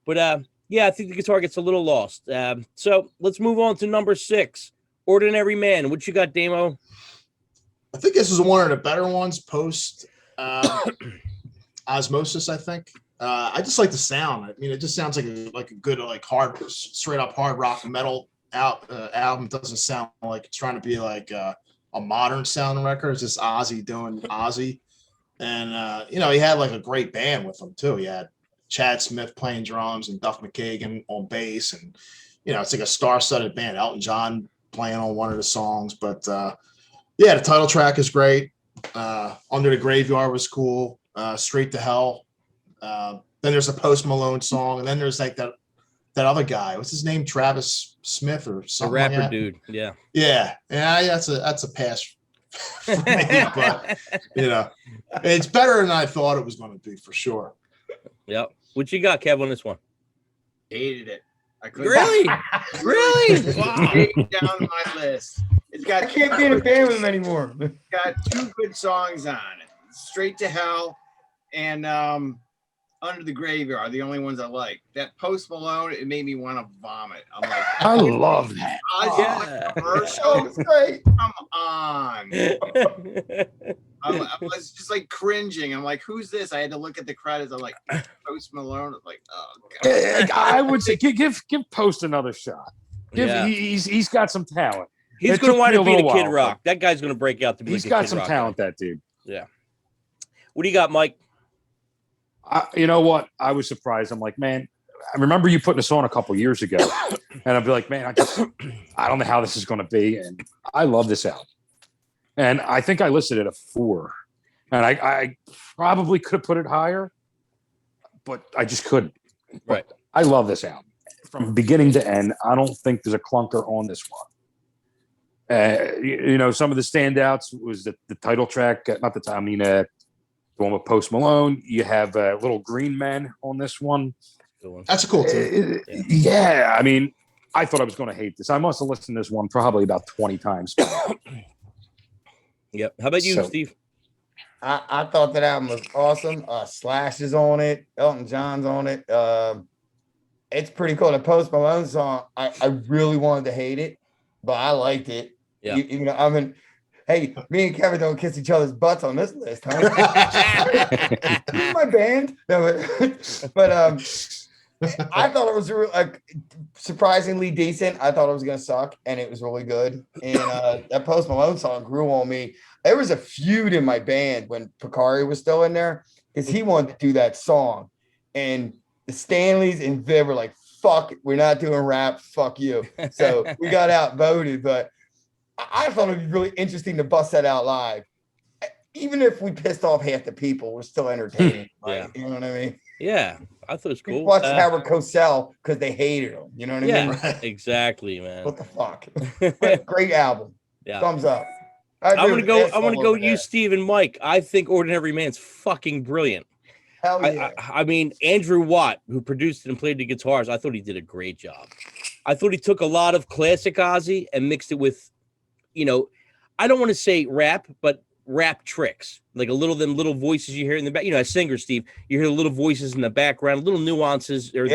[SPEAKER 3] But yeah, I think the guitar gets a little lost. So let's move on to number 6, Ordinary Man. What you got, Damo?
[SPEAKER 2] I think this is one of the better ones post Osmosis, I think. I just like the sound. I mean, it just sounds like a good, like hard, straight up hard rock metal album. It doesn't sound like it's trying to be like a modern sounding record. It's just Ozzy doing Ozzy. And, you know, he had like a great band with him too. He had Chad Smith playing drums and Duff McKagan on bass. And, you know, it's like a star-studded band. Elton John playing on one of the songs. But, yeah, the title track is great. Under the Graveyard was cool. Straight to Hell. Then there's a Post Malone song, and then there's like that other guy. What's his name? Travis Smith or something.
[SPEAKER 3] The rapper
[SPEAKER 2] like that?
[SPEAKER 3] dude. Yeah.
[SPEAKER 2] Yeah. That's a pass for me, but you know, it's better than I thought it was going to be for sure.
[SPEAKER 3] Yep. What you got, Kev, on this one?
[SPEAKER 6] Hated it. I couldn't
[SPEAKER 3] Really? Really? Wow.
[SPEAKER 6] take it down my list. It's got
[SPEAKER 4] I can't be in a band with him anymore.
[SPEAKER 6] got 2 good songs on it. Straight to Hell and Under the Graveyard are the only ones I like. That Post Malone, it made me want to vomit. I'm like,
[SPEAKER 5] I love that.
[SPEAKER 3] Yeah.
[SPEAKER 4] Oh, it's great.
[SPEAKER 6] Come on. I was just like cringing. I'm like, who's this? I had to look at the credits. I'm like, Post Malone. I'm like, oh god.
[SPEAKER 5] I would say give Post another shot.
[SPEAKER 3] Yeah.
[SPEAKER 5] He's got some talent.
[SPEAKER 3] He's
[SPEAKER 5] It
[SPEAKER 3] going to
[SPEAKER 5] took
[SPEAKER 3] wind
[SPEAKER 5] me a
[SPEAKER 3] up being a
[SPEAKER 5] little
[SPEAKER 3] Kid
[SPEAKER 5] while,
[SPEAKER 3] Rock. That guy's going to break out to be
[SPEAKER 5] He's
[SPEAKER 3] like a
[SPEAKER 5] got
[SPEAKER 3] Kid
[SPEAKER 5] some
[SPEAKER 3] Rock
[SPEAKER 5] talent,
[SPEAKER 3] guy.
[SPEAKER 5] that dude.
[SPEAKER 3] Yeah. What do you got, Mike?
[SPEAKER 5] You know what? I was surprised. I'm like, man, I remember you putting this on a couple years ago, and I'd be like, man, I don't know how this is going to be, and I love this album. And I think I listed it a 4, and I probably could have put it higher, but I just couldn't.
[SPEAKER 3] Right.
[SPEAKER 5] I love this album from beginning to end. I don't think there's a clunker on this one. You know, some of the standouts was the title track, not the time. I mean, the one with Post Malone. You have Little Green Men on this one.
[SPEAKER 2] That's a cool tune.
[SPEAKER 5] Yeah, I mean, I thought I was going to hate this. I must have listened to this one probably about 20 times.
[SPEAKER 3] Yep. How about you,
[SPEAKER 5] So-
[SPEAKER 3] Steve?
[SPEAKER 4] I thought that album was awesome. Slash is on it. Elton John's on it. It's pretty cool. The Post Malone song, I really wanted to hate it, but I liked it.
[SPEAKER 3] Yeah.
[SPEAKER 4] You know, I mean, hey, me and Kevin don't kiss each other's butts on this list, huh? My band. No, but I thought it was surprisingly decent. I thought it was gonna suck, and it was really good. And that Post Malone song grew on me. There was a feud in my band when Picari was still in there because he wanted to do that song, and the Stanleys and Viv were like, "Fuck, we're not doing rap. Fuck you." So we got outvoted, but I thought it'd be really interesting to bust that out live. Even if we pissed off half the people, we're still entertaining. Right?
[SPEAKER 3] Yeah.
[SPEAKER 4] You know what I mean?
[SPEAKER 3] Yeah. I thought it was
[SPEAKER 4] We
[SPEAKER 3] cool.
[SPEAKER 4] watched Howard Cosell because they hated him. You know what I mean?
[SPEAKER 3] Yeah, exactly, man.
[SPEAKER 4] What the fuck? But great album.
[SPEAKER 3] Yeah.
[SPEAKER 4] Thumbs up.
[SPEAKER 3] I'm gonna
[SPEAKER 4] agree
[SPEAKER 3] go.
[SPEAKER 4] with
[SPEAKER 3] I'm gonna
[SPEAKER 4] Asshole
[SPEAKER 3] go.
[SPEAKER 4] over
[SPEAKER 3] You,
[SPEAKER 4] there.
[SPEAKER 3] Steve, and Mike. I think Ordinary Man's fucking brilliant.
[SPEAKER 4] Hell yeah.
[SPEAKER 3] I mean, Andrew Watt, who produced it and played the guitars, I thought he did a great job. I thought he took a lot of classic Ozzy and mixed it with, you know, I don't want to say rap, but rap tricks, like them little voices you hear in the back. You know, as singer, Steve, you hear the little voices in the background, little nuances, or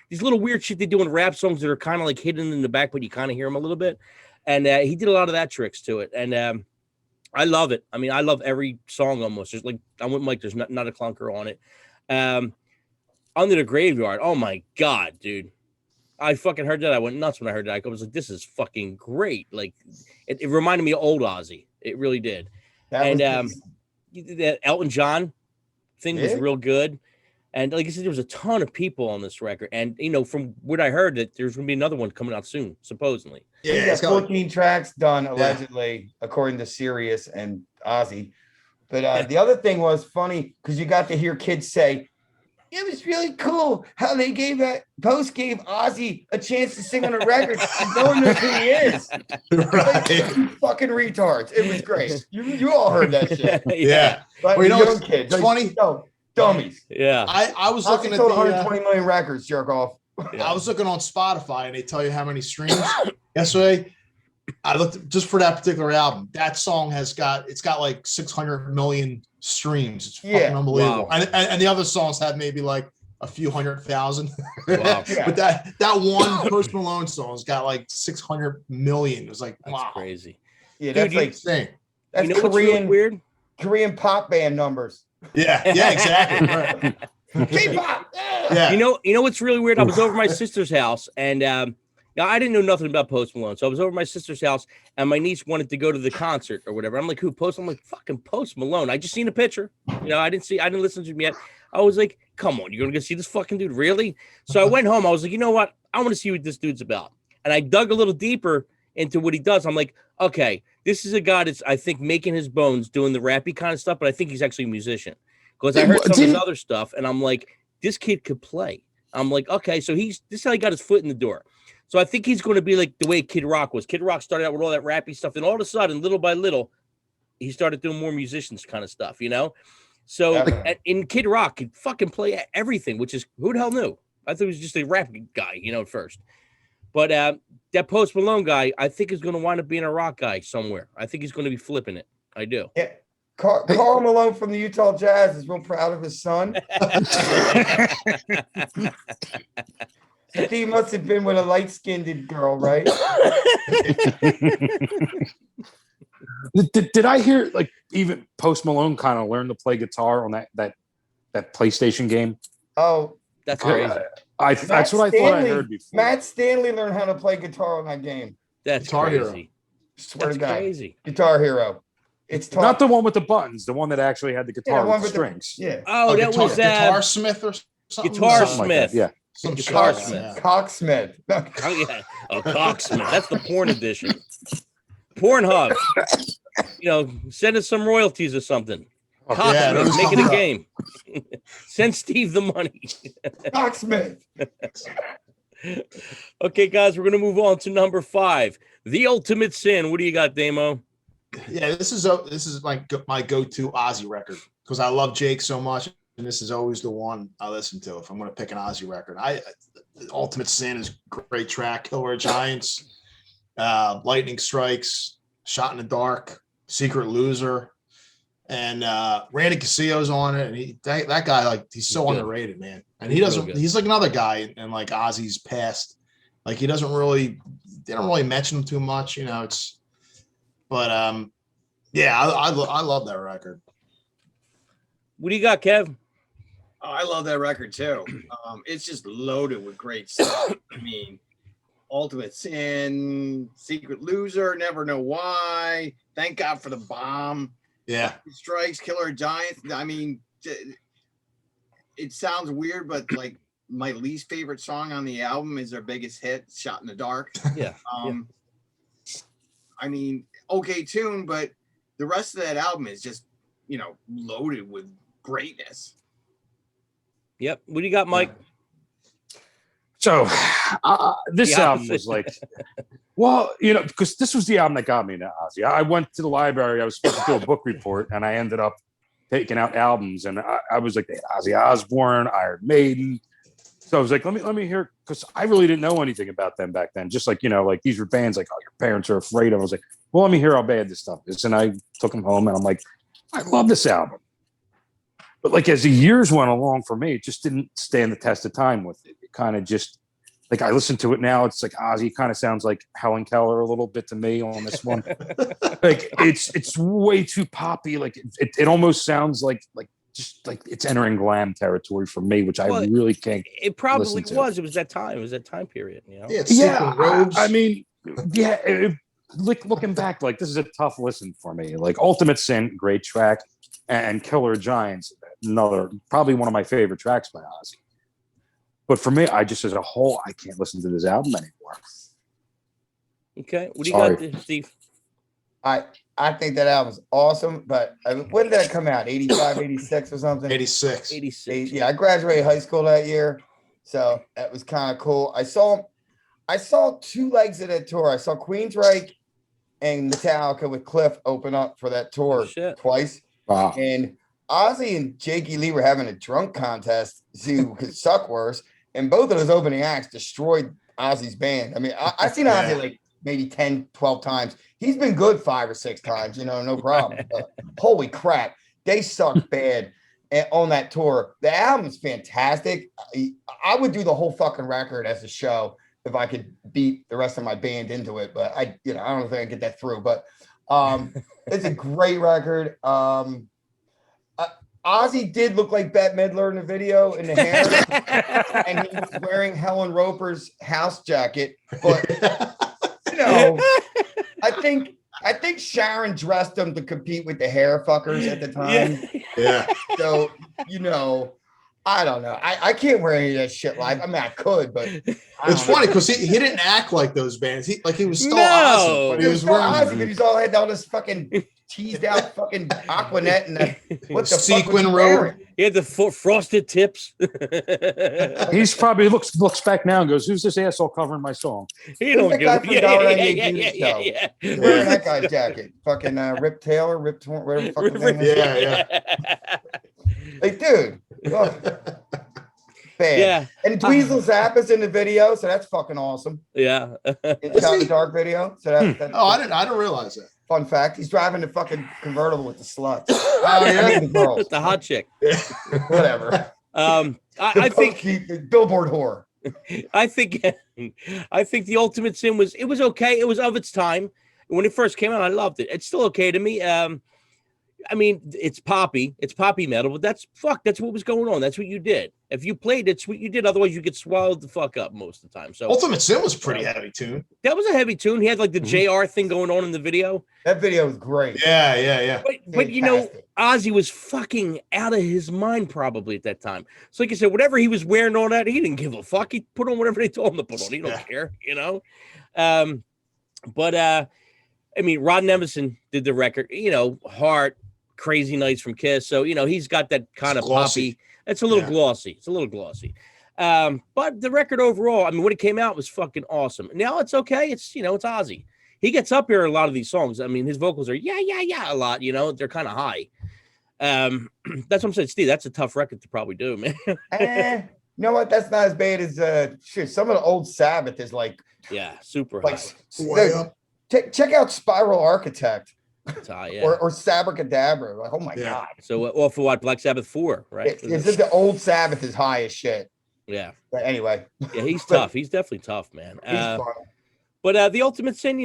[SPEAKER 3] these little weird shit they do in rap songs that are kind of like hidden in the back, but you kind of hear them a little bit. And he did a lot of that tricks to it, and I love it. I mean, I love every song almost. There's like, I'm with Mike. There's not a clunker on it. Under the Graveyard. Oh my god, dude! I fucking heard that. I went nuts when I heard that. I was like, this is fucking great. Like, it reminded me of old Ozzy. It really did. That Elton John thing was real good. And like I said, there was a ton of people on this record. And, you know, from what I heard, that there's going to be another one coming out soon, supposedly.
[SPEAKER 4] Yeah, he's got 14 tracks done, allegedly, according to Sirius and Ozzy. But the other thing was funny because you got to hear kids say, it was really cool how they gave Ozzy a chance to sing on a record. No one knows who he is. Like, you fucking retards. It was great. You all heard that shit.
[SPEAKER 2] Yeah.
[SPEAKER 4] Like,
[SPEAKER 2] Well, you know,
[SPEAKER 4] young kids.
[SPEAKER 2] it's funny.
[SPEAKER 4] No, dummies.
[SPEAKER 3] Yeah.
[SPEAKER 2] I was
[SPEAKER 4] Ozzy
[SPEAKER 2] looking at
[SPEAKER 4] sold
[SPEAKER 2] the
[SPEAKER 4] 120 million records, jerk off.
[SPEAKER 2] I was looking on Spotify and they tell you how many streams. Yesterday, I looked just for that particular album. That song it's got like 600 million streams. It's fucking unbelievable.
[SPEAKER 3] Wow.
[SPEAKER 2] And the other songs have maybe like a few 100,000.
[SPEAKER 3] Wow.
[SPEAKER 2] But that one Post Malone song's got like 600 million. It was like,
[SPEAKER 3] That's
[SPEAKER 2] wow,
[SPEAKER 3] crazy.
[SPEAKER 4] Yeah, that's
[SPEAKER 3] Dude,
[SPEAKER 4] like
[SPEAKER 2] insane.
[SPEAKER 4] that's
[SPEAKER 3] You know what's really
[SPEAKER 4] Korean
[SPEAKER 3] weird?
[SPEAKER 4] Korean pop band numbers.
[SPEAKER 2] Yeah, exactly. Right.
[SPEAKER 4] K-pop.
[SPEAKER 2] Yeah.
[SPEAKER 3] You know what's really weird? I was over at my sister's house, and I didn't know nothing about Post Malone, so I was over at my sister's house, and my niece wanted to go to the concert or whatever. I'm like, who? Post? I'm like, fucking Post Malone. I just seen a picture. I didn't listen to him yet. I was like, come on, you're gonna go see this fucking dude, really? So I went home. I was like, you know what? I want to see what this dude's about, and I dug a little deeper into what he does. I'm like, okay, this is a guy that's, I think, making his bones doing the rappy kind of stuff, but I think he's actually a musician because I heard some of his other stuff, and I'm like, this kid could play. I'm like, okay, so this is how he got his foot in the door. So I think he's going to be like the way Kid Rock was. Kid Rock started out with all that rappy stuff, and all of a sudden, little by little, he started doing more musicians kind of stuff, So in Kid Rock, could fucking play everything, which is, who the hell knew? I thought he was just a rap guy, at first. But that Post Malone guy, I think is going to wind up being a rock guy somewhere. I think he's going to be flipping it. I do.
[SPEAKER 4] Yeah. Karl Malone from the Utah Jazz is real proud of his son. I think he must have been with a light-skinned girl, right?
[SPEAKER 5] Did I hear like even Post Malone kind of learned to play guitar on that PlayStation game?
[SPEAKER 4] Oh,
[SPEAKER 3] that's crazy.
[SPEAKER 5] That's what I thought I heard before.
[SPEAKER 4] Matt Stanley learned how to play guitar on that game.
[SPEAKER 3] That's
[SPEAKER 2] Guitar
[SPEAKER 3] crazy.
[SPEAKER 2] Hero.
[SPEAKER 4] Swear
[SPEAKER 3] That's
[SPEAKER 4] to God.
[SPEAKER 3] crazy.
[SPEAKER 4] Guitar Hero. It's tough.
[SPEAKER 5] Not the one with the buttons, the one that actually had the guitar with the strings.
[SPEAKER 4] Yeah.
[SPEAKER 3] Oh, that was
[SPEAKER 2] Guitar Smith or something.
[SPEAKER 3] Guitar
[SPEAKER 5] Something like
[SPEAKER 3] Smith.
[SPEAKER 5] that, yeah.
[SPEAKER 2] Some
[SPEAKER 3] Guitar
[SPEAKER 2] shit,
[SPEAKER 3] Smith.
[SPEAKER 2] yeah.
[SPEAKER 4] Cocksmith.
[SPEAKER 3] Oh, yeah. Oh, Cocksmith. That's the porn edition. Pornhub. Send us some royalties or something. Cocksmith, make it a game. Send Steve the money.
[SPEAKER 4] Cocksmith.
[SPEAKER 3] Okay, guys, we're going to move on to number 5. The Ultimate Sin. What do you got, Damo?
[SPEAKER 2] Yeah, this is my go-to Ozzy record because I love Jake so much, and this is always the one I listen to if I'm going to pick an Ozzy record. Ultimate Sin is a great track. Killer Giants, Lightning Strikes, Shot in the Dark, Secret Loser, and Randy Casillo's on it. And that guy, like, he's so underrated, man. And he's like another guy in like Ozzy's past. Like they don't really mention him too much, But I love that record.
[SPEAKER 3] What do you got, Kev?
[SPEAKER 6] Oh, I love that record too. It's just loaded with great stuff. I mean, Ultimate Sin, Secret Loser, Never Know Why, Thank God for the Bomb.
[SPEAKER 2] Yeah.
[SPEAKER 6] Strikes, Killer Giants. I mean, it sounds weird, but like my least favorite song on the album is their biggest hit, Shot in the Dark.
[SPEAKER 3] Yeah.
[SPEAKER 6] I mean, okay tune, but the rest of that album is just, loaded with greatness.
[SPEAKER 3] Yep. What do you got, Mike?
[SPEAKER 5] So this album was like, because this was the album that got me into Ozzy. I went to the library. I was supposed to do a book report, and I ended up taking out albums. And I was like, Ozzy Osbourne, Iron Maiden. So I was like, let me hear, because I really didn't know anything about them back then. Just like, like these were bands like, oh, your parents are afraid of. I was like, well, let me hear how bad this stuff is. And I took them home, and I'm like, I love this album. But like as the years went along for me, it just didn't stand the test of time with it. It kind of just, like I listen to it now, it's like Ozzy kind of sounds like Helen Keller a little bit to me on this one. Like it's way too poppy. Like it almost sounds like just like it's entering glam territory for me, which I really can't.
[SPEAKER 3] It probably was. It was that time. It was that time period.
[SPEAKER 5] I mean, looking back, like this is a tough listen for me. Like Ultimate Sin, great track, and Killer Giants, probably one of my favorite tracks by Ozzy. But for me, I just as a whole, I can't listen to this album anymore.
[SPEAKER 3] Okay, what do you got, Steve?
[SPEAKER 4] I think that album's awesome. But when did that come out? 85, 86 or something?
[SPEAKER 2] 86.
[SPEAKER 3] 86.
[SPEAKER 4] Yeah, I graduated high school that year, so that was kind of cool. I saw two legs of that tour. I saw Queensryche and Metallica with Cliff open up for that tour twice.
[SPEAKER 5] Wow.
[SPEAKER 4] And Ozzy and Jakey Lee were having a drunk contest to see who could suck worse. And both of those opening acts destroyed Ozzy's band. I mean, I've seen Ozzy like maybe 10, 12 times. He's been good 5 or 6 times, no problem. But holy crap, they sucked bad on that tour. The album's fantastic. I would do the whole fucking record as a show if I could beat the rest of my band into it. But I don't think I can get that through. But it's a great record. Ozzy did look like Bette Midler in the video in the hair, and he was wearing Helen Roper's house jacket. But I think Sharon dressed him to compete with the hair fuckers at the time.
[SPEAKER 2] Yeah.
[SPEAKER 4] So I don't know. I can't wear any of that shit live. I mean, I could, but
[SPEAKER 2] It's funny because he didn't act like those bands. He was still Ozzy, but he was wearing
[SPEAKER 4] Ozzy, but he's all had all this fucking teased out fucking Aquanet and what the
[SPEAKER 2] sequin robe.
[SPEAKER 3] He had the frosted tips.
[SPEAKER 5] He's probably looks back now and goes, "Who's this asshole covering my song?"
[SPEAKER 3] He don't give a
[SPEAKER 4] yeah. Wearing that guy's jacket, fucking Rip Taylor, Rip Torn, whatever the fuck his name is.
[SPEAKER 2] Yeah.
[SPEAKER 4] Like, dude, bad.
[SPEAKER 3] Yeah.
[SPEAKER 4] And Dweezil Zappa's in the video, so that's fucking awesome.
[SPEAKER 3] Yeah.
[SPEAKER 4] It's Shot in the Dark video. So that's
[SPEAKER 2] I didn't realize that.
[SPEAKER 4] Fun fact: he's driving the fucking convertible with the sluts.
[SPEAKER 2] Oh yeah,
[SPEAKER 4] the girls.
[SPEAKER 3] The hot chick.
[SPEAKER 4] Whatever.
[SPEAKER 3] I think
[SPEAKER 4] the Billboard whore.
[SPEAKER 3] I think the Ultimate Sin was okay. It was of its time. When it first came out, I loved it. It's still okay to me. I mean, it's poppy metal, but that's what was going on. That's what you did. If you played, it's what you did. Otherwise, you get swallowed the fuck up most of the time. So
[SPEAKER 2] Ultimate Sin was pretty heavy tune.
[SPEAKER 3] That was a heavy tune. He had like the JR thing going on in the video.
[SPEAKER 4] That video was great.
[SPEAKER 2] Yeah.
[SPEAKER 3] But Ozzy was fucking out of his mind probably at that time. So like I said, whatever he was wearing on that, he didn't give a fuck. He put on whatever they told him to put on. He don't care, But I mean, Rod Neveson did the record. Heart. Crazy Nights from Kiss. So, he's got that kind of poppy. It's a little glossy. It's a little glossy. But the record overall, I mean, when it came out, it was fucking awesome. Now it's okay. It's, it's Ozzy. He gets up here a lot of these songs. I mean, his vocals are, a lot, they're kind of high. That's what I'm saying, Steve. That's a tough record to probably do, man.
[SPEAKER 4] You know what? That's not as bad as, some of the old Sabbath is like.
[SPEAKER 3] Yeah, super
[SPEAKER 4] like,
[SPEAKER 3] high.
[SPEAKER 4] Check out Spiral Architect.
[SPEAKER 3] High,
[SPEAKER 4] or Sabracadabra. Like, oh my God.
[SPEAKER 3] So for what? Black Sabbath 4, right?
[SPEAKER 4] It's just the old Sabbath is high as shit.
[SPEAKER 3] Yeah.
[SPEAKER 4] But anyway.
[SPEAKER 3] Yeah, he's tough. He's definitely tough, man.
[SPEAKER 4] He's fun.
[SPEAKER 3] But the Ultimate Sin,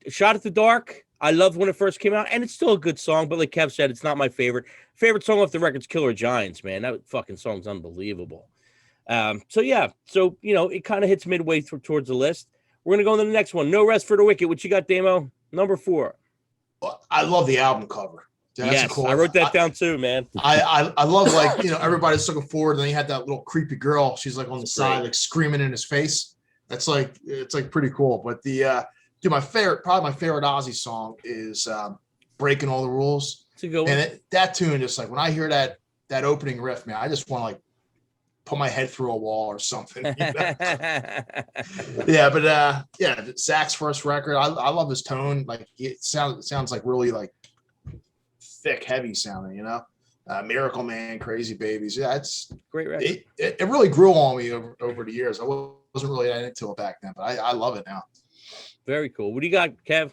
[SPEAKER 3] Shot at the Dark, I loved when it first came out, and it's still a good song, but like Kev said, it's not my favorite. Favorite song off the record's Killer Giants, man. That fucking song's unbelievable. So it kind of hits midway towards the list. We're going to go on to the next one. No Rest for the Wicked. What you got, Damo? Number 4.
[SPEAKER 2] I love the album cover.
[SPEAKER 3] Yes, cool. I wrote that down too, man.
[SPEAKER 2] I love everybody's looking forward, and then you had that little creepy girl. She's like on the side, like screaming in his face. It's like pretty cool. But probably my favorite Ozzy song is "Breaking All the Rules."
[SPEAKER 3] It's a good one.
[SPEAKER 2] And that tune, just like when I hear that opening riff, man, I just want to like put my head through a wall or something. Yeah, but Zach's first record, I love his tone. Like it sounds like really like thick, heavy sounding, Miracle Man, Crazy Babies. Yeah, it's
[SPEAKER 3] great record.
[SPEAKER 2] It really grew on me over the years. I wasn't really into it back then, but I love it now.
[SPEAKER 3] Very cool. What do you got, Kev?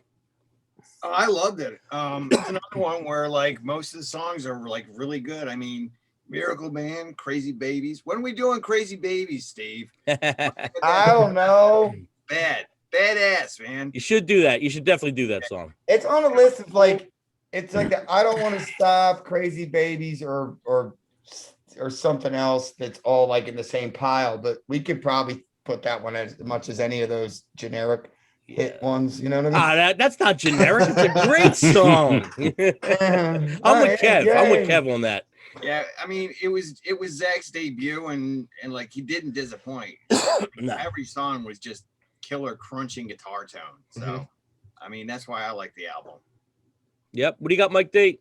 [SPEAKER 6] I loved it. It's another one where like most of the songs are like really good. I mean, Miracle Man, Crazy Babies. When are we doing Crazy Babies, Steve?
[SPEAKER 4] I don't know.
[SPEAKER 6] Badass, man.
[SPEAKER 3] You should do that. You should definitely do that song.
[SPEAKER 4] It's on a list of like, it's like the I Don't Want to Stop, Crazy Babies, or something else that's all like in the same pile. But we could probably put that one as much as any of those generic hit ones. You know what I mean?
[SPEAKER 3] That's not generic. It's a great song. I'm with Kev. I'm with Kev on that.
[SPEAKER 6] Yeah, I mean, it was Zach's debut, and like he didn't disappoint.
[SPEAKER 3] No.
[SPEAKER 6] Every song was just killer crunching guitar tone. So, I mean, that's why I like the album.
[SPEAKER 3] Yep. What do you got, Mike D?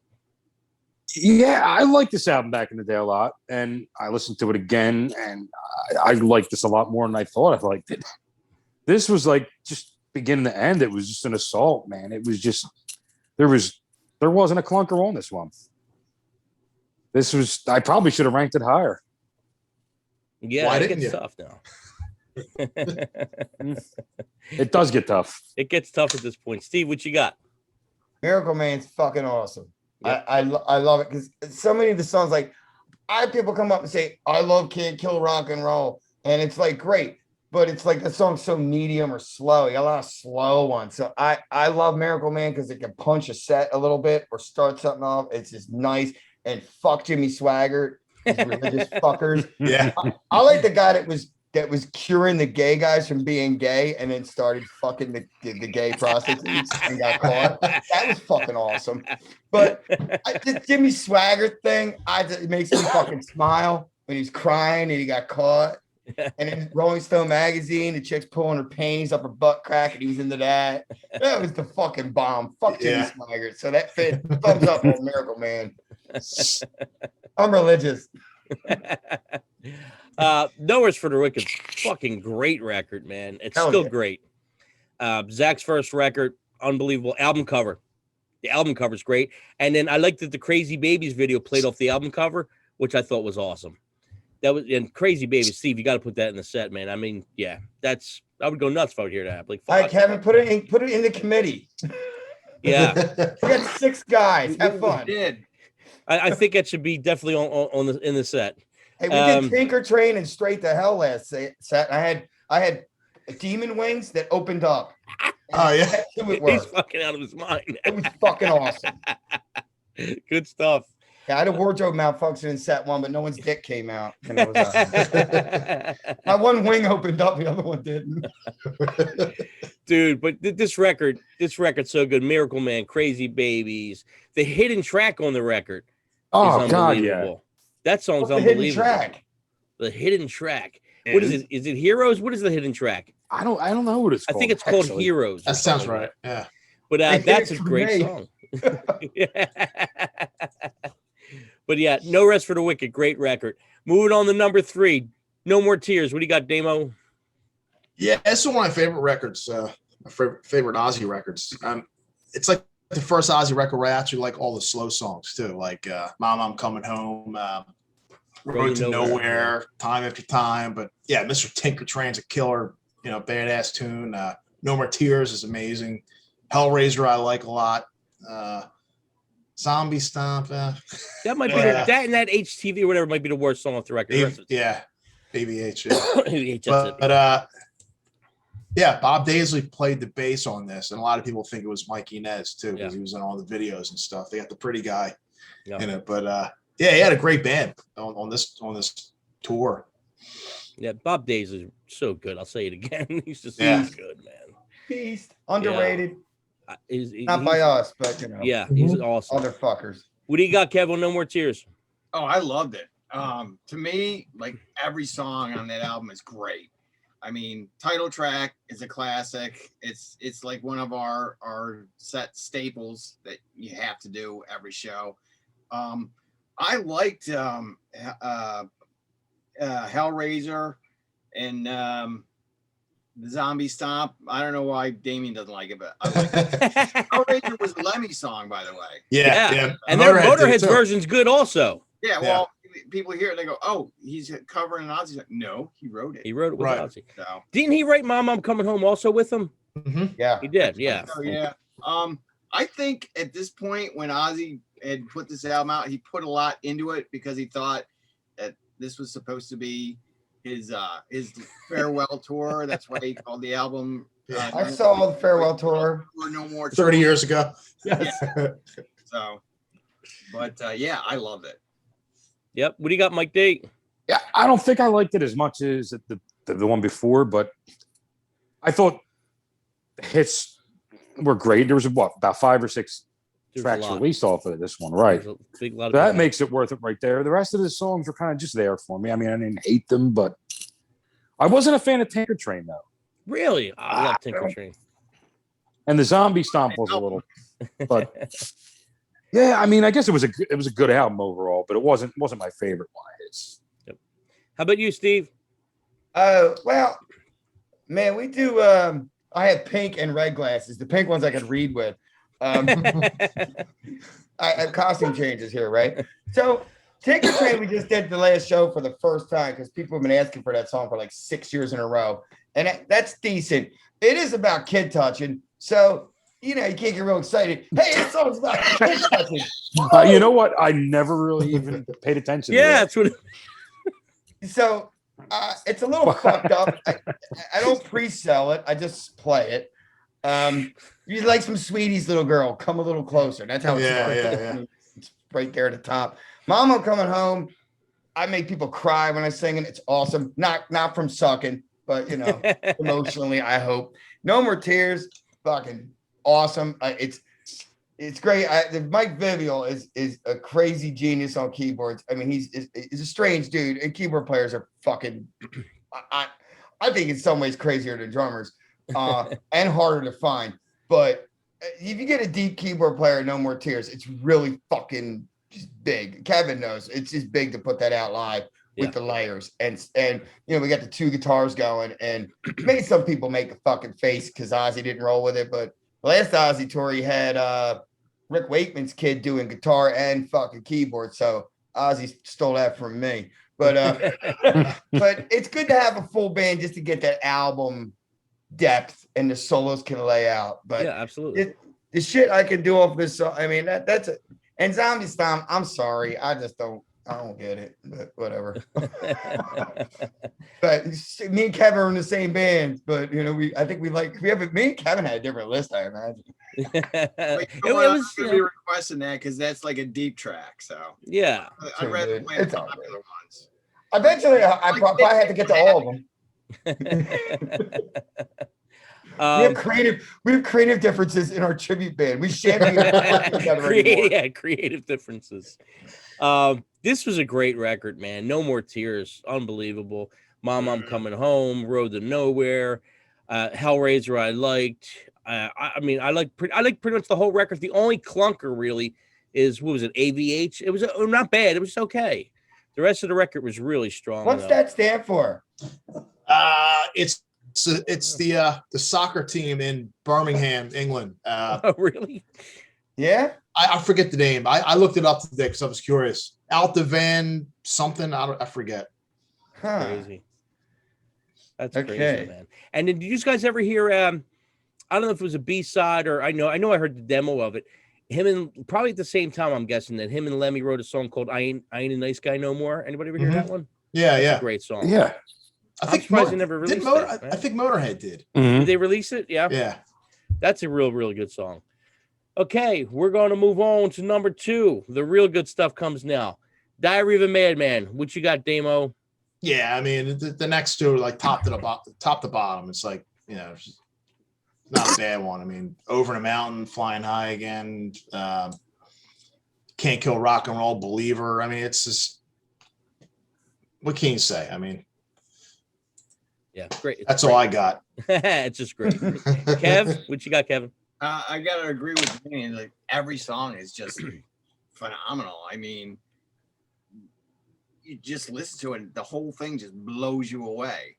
[SPEAKER 5] Yeah, I liked this album back in the day a lot, and I listened to it again, and I liked this a lot more than I thought I liked it. This was like just beginning to end. It was just an assault, man. It was just there wasn't a clunker on this one. I probably should have ranked it higher.
[SPEAKER 3] Yeah,
[SPEAKER 2] Why
[SPEAKER 3] it
[SPEAKER 2] didn't
[SPEAKER 3] gets
[SPEAKER 2] you?
[SPEAKER 3] tough now.
[SPEAKER 5] It does get tough.
[SPEAKER 3] It gets tough at this point. Steve, what you got?
[SPEAKER 4] Miracle Man's fucking awesome.
[SPEAKER 3] Yep.
[SPEAKER 4] I love it because so many of the songs, like I have people come up and say, I love Can't Kill Rock and Roll. And it's like, great. But it's like the song's so medium or slow. You got a lot of slow ones. So I love Miracle Man because it can punch a set a little bit or start something off. It's just nice. And fuck Jimmy Swaggart, these religious fuckers.
[SPEAKER 2] Yeah.
[SPEAKER 4] I like the guy that was curing the gay guys from being gay and then started fucking the gay prostitutes and got caught. That was fucking awesome. But the Jimmy Swaggart thing, it makes me fucking smile when he's crying and he got caught. And in Rolling Stone magazine, the chick's pulling her panties up her butt crack, and he was into that. That was the fucking bomb. Fuck Jimmy Swaggart. So that fit. Thumbs up on Miracle Man. I'm religious.
[SPEAKER 3] Nowhere's for the Wicked. Fucking great record, man. It's
[SPEAKER 4] Hell
[SPEAKER 3] still
[SPEAKER 4] yeah.
[SPEAKER 3] great. Zach's first record, unbelievable. Album cover. The album cover's great. And then I liked that the Crazy Babies video played off the album cover, which I thought was awesome. That was and Crazy Babies, Steve. You got to put that in the set, man. I mean, yeah, I would go nuts if I would hear that. Like,
[SPEAKER 4] All right, Kevin, put it in the committee.
[SPEAKER 3] yeah,
[SPEAKER 4] We got 6 guys. Have fun.
[SPEAKER 6] Did.
[SPEAKER 3] I think that should be definitely in the set.
[SPEAKER 4] Hey, we did Tinker Train and Straight to Hell last set. I had Demon Wings that opened up.
[SPEAKER 2] Oh yeah.
[SPEAKER 3] He's fucking out of his mind.
[SPEAKER 4] It was fucking awesome.
[SPEAKER 3] Good stuff.
[SPEAKER 4] Yeah, I had a wardrobe malfunction in set 1, but no one's dick came out. And it was, my one wing opened up, the other one didn't.
[SPEAKER 3] Dude, but this record's so good. Miracle Man, Crazy Babies, the hidden track on the record.
[SPEAKER 5] Oh
[SPEAKER 3] is
[SPEAKER 5] God,
[SPEAKER 3] unbelievable. That song's
[SPEAKER 4] What's the
[SPEAKER 3] unbelievable.
[SPEAKER 4] hidden track?
[SPEAKER 3] The hidden track. What is it? Is it Heroes? What is the hidden track?
[SPEAKER 5] I don't know what it's
[SPEAKER 3] I
[SPEAKER 5] called.
[SPEAKER 3] think it's called
[SPEAKER 5] actually.
[SPEAKER 3] Heroes.
[SPEAKER 2] That sounds right. Yeah.
[SPEAKER 3] But
[SPEAKER 4] I think
[SPEAKER 3] that's a
[SPEAKER 4] it's
[SPEAKER 3] great
[SPEAKER 4] great.
[SPEAKER 3] song. But yeah, No Rest for the Wicked, great record. Moving on to number 3, No More Tears. What do you got, Damo?
[SPEAKER 2] Yeah, it's one of my favorite records. My favorite Ozzy records. It's like the first Ozzy record where I actually like all the slow songs too, like "Mom, I'm Coming Home," "Road to Nowhere," "Time After Time." But yeah, Mr. Tinker Train's a killer, badass tune. "No More Tears" is amazing. "Hellraiser" I like a lot. "Zombie Stomp."
[SPEAKER 3] That might be that and that HTV or whatever might be the worst song off the record.
[SPEAKER 2] Yeah, BBH.
[SPEAKER 3] Yeah.
[SPEAKER 2] But yeah, Bob Daisley played the bass on this, and a lot of people think it was Mike Inez too, because he was in all the videos and stuff. They got the pretty guy in it, but yeah, he had a great band on this tour.
[SPEAKER 3] Yeah, Bob Daisley's so good. I'll say it again. He's just
[SPEAKER 2] Yeah.
[SPEAKER 3] so good, man.
[SPEAKER 4] Beast. Underrated.
[SPEAKER 3] Not
[SPEAKER 4] Not by us, but
[SPEAKER 3] Yeah, he's awesome.
[SPEAKER 4] other fuckers.
[SPEAKER 3] What do you got, Kev, on No More Tears?
[SPEAKER 6] Oh, I loved it. To me, like every song on that album is great. I mean, title track is a classic. It's like one of our set staples that you have to do every show. I liked Hellraiser and the Zombie Stomp. I don't know why Damien doesn't like it, but I like it. Hellraiser was a Lemmy song, by the way.
[SPEAKER 2] Yeah.
[SPEAKER 3] And their
[SPEAKER 2] Motorhead did
[SPEAKER 3] Motorhead's
[SPEAKER 2] it, too.
[SPEAKER 3] version's good also.
[SPEAKER 6] Yeah, well, people hear it, they go, "Oh, he's covering an Ozzy." No, he wrote it.
[SPEAKER 3] He wrote it with
[SPEAKER 2] Right.
[SPEAKER 3] Ozzy.
[SPEAKER 6] So,
[SPEAKER 3] Didn't he write Mom, I'm Coming Home also with him?
[SPEAKER 2] Mhm.
[SPEAKER 4] Yeah.
[SPEAKER 3] He did, yeah.
[SPEAKER 6] so yeah. I think at this point when Ozzy had put this album out, he put a lot into it because he thought that this was supposed to be his farewell tour. That's why he called the album.
[SPEAKER 4] I saw the farewell tour.
[SPEAKER 6] No More
[SPEAKER 2] 30 years ago.
[SPEAKER 6] Yeah. So, but yeah, I loved it.
[SPEAKER 3] Yep. What do you got, Mike D?
[SPEAKER 5] Yeah, I don't think I liked it as much as the one before, but I thought the hits were great. There was about 5 or 6
[SPEAKER 3] There's a
[SPEAKER 5] tracks
[SPEAKER 3] lot.
[SPEAKER 5] released off of this one, right?
[SPEAKER 3] There's a big lot of
[SPEAKER 5] That
[SPEAKER 3] people.
[SPEAKER 5] makes it worth it right there. The rest of the songs were kind of just there for me. I mean, I didn't hate them, but I wasn't a fan of Tinker Train though.
[SPEAKER 3] Really? Oh, I love Tinker Train.
[SPEAKER 5] And the Zombie Stomp was a little, but Yeah, I mean, I guess it was a good album overall, but it wasn't my favorite one of his.
[SPEAKER 3] Yep. How about you, Steve?
[SPEAKER 4] Well, man, we do. I have pink and red glasses. The pink ones I could read with. I have costume changes here, right? So, Take a Train, we just did the last show for the first time because people have been asking for that song for like 6 years in a row, and that's decent. It is about kid touching, so you can't get real excited. Hey, this song's about kid touching.
[SPEAKER 5] You know what? I never really even paid attention.
[SPEAKER 3] Yeah,
[SPEAKER 5] to that.
[SPEAKER 3] that's what.
[SPEAKER 4] So it's a little fucked up. I don't pre-sell it. I just play it. You like some sweeties, little girl. Come a little closer. That's how it starts.
[SPEAKER 2] Yeah.
[SPEAKER 4] It's right there at the top. Mama coming home. I make people cry when I sing it. It's awesome. Not from sucking, but emotionally, I hope. No More Tears. Fucking awesome. It's great. Mike Vivial is a crazy genius on keyboards. I mean, he's a strange dude, and keyboard players are fucking. I think in some ways crazier than drummers, and harder to find. But if you get a deep keyboard player, No More Tears, it's really fucking just big. Kevin knows it's just big to put that out live with the layers, and we got the two guitars going, and maybe some people make a fucking face because Ozzy didn't roll with it, but the last Ozzy tour he had Rick Wakeman's kid doing guitar and fucking keyboard, so Ozzy stole that from me. But but it's good to have a full band just to get that album depth and the solos can lay out. But
[SPEAKER 3] yeah, absolutely.
[SPEAKER 4] The shit I can do off this song, I mean that's it. And Zombie Stomp, I'm sorry, I don't get it, but whatever. But me and Kevin are in the same band, but me and Kevin had a different list, I imagine.
[SPEAKER 6] It was going to be requesting that because that's like a deep track. So
[SPEAKER 3] yeah,
[SPEAKER 6] I'd rather play the popular ones.
[SPEAKER 4] Eventually, I probably had to get to all of them. We have creative differences in our tribute band. We shan't be together anymore.
[SPEAKER 3] Yeah, creative differences. This was a great record, man. No More Tears, unbelievable. Mom, I'm Coming Home, Road to Nowhere, Hellraiser. I liked. I like pretty much the whole record. The only clunker really is what was it? AVH. It was not bad. It was okay. The rest of the record was really strong.
[SPEAKER 4] What's that stand for?
[SPEAKER 2] It's the soccer team in Birmingham, England.
[SPEAKER 3] Oh, really?
[SPEAKER 4] Yeah.
[SPEAKER 2] I forget the name. I looked it up today because I was curious. Altavan something. I forget.
[SPEAKER 4] Huh.
[SPEAKER 3] Crazy. That's crazy, man. And did you guys ever hear? I don't know if it was a B-side or I know I heard the demo of it. Him and probably at the same time, I'm guessing that him and Lemmy wrote a song called "I Ain't a Nice Guy No More." Anybody ever hear that one?
[SPEAKER 2] Yeah,
[SPEAKER 3] That's
[SPEAKER 2] yeah.
[SPEAKER 3] a great song.
[SPEAKER 5] Yeah.
[SPEAKER 2] I think
[SPEAKER 3] they never released it.
[SPEAKER 2] I think Motorhead did.
[SPEAKER 3] Did they release it? Yeah.
[SPEAKER 2] Yeah.
[SPEAKER 3] That's a real good song. Okay, we're going to move on to number 2. The real good stuff comes now. Diary of a Madman. What you got, Damo?
[SPEAKER 2] Yeah, I mean the next two are like top to bottom. It's like it's not a bad one. I mean, Over the Mountain, Flying High Again, Can't Kill Rock and Roll, Believer. I mean, it's just what can you say? I mean,
[SPEAKER 3] yeah, great.
[SPEAKER 2] That's all I got.
[SPEAKER 3] It's just great. Kev, what you got, Kevin?
[SPEAKER 6] I gotta agree with Danny. Like every song is just phenomenal. I mean, you just listen to it, the whole thing just blows you away.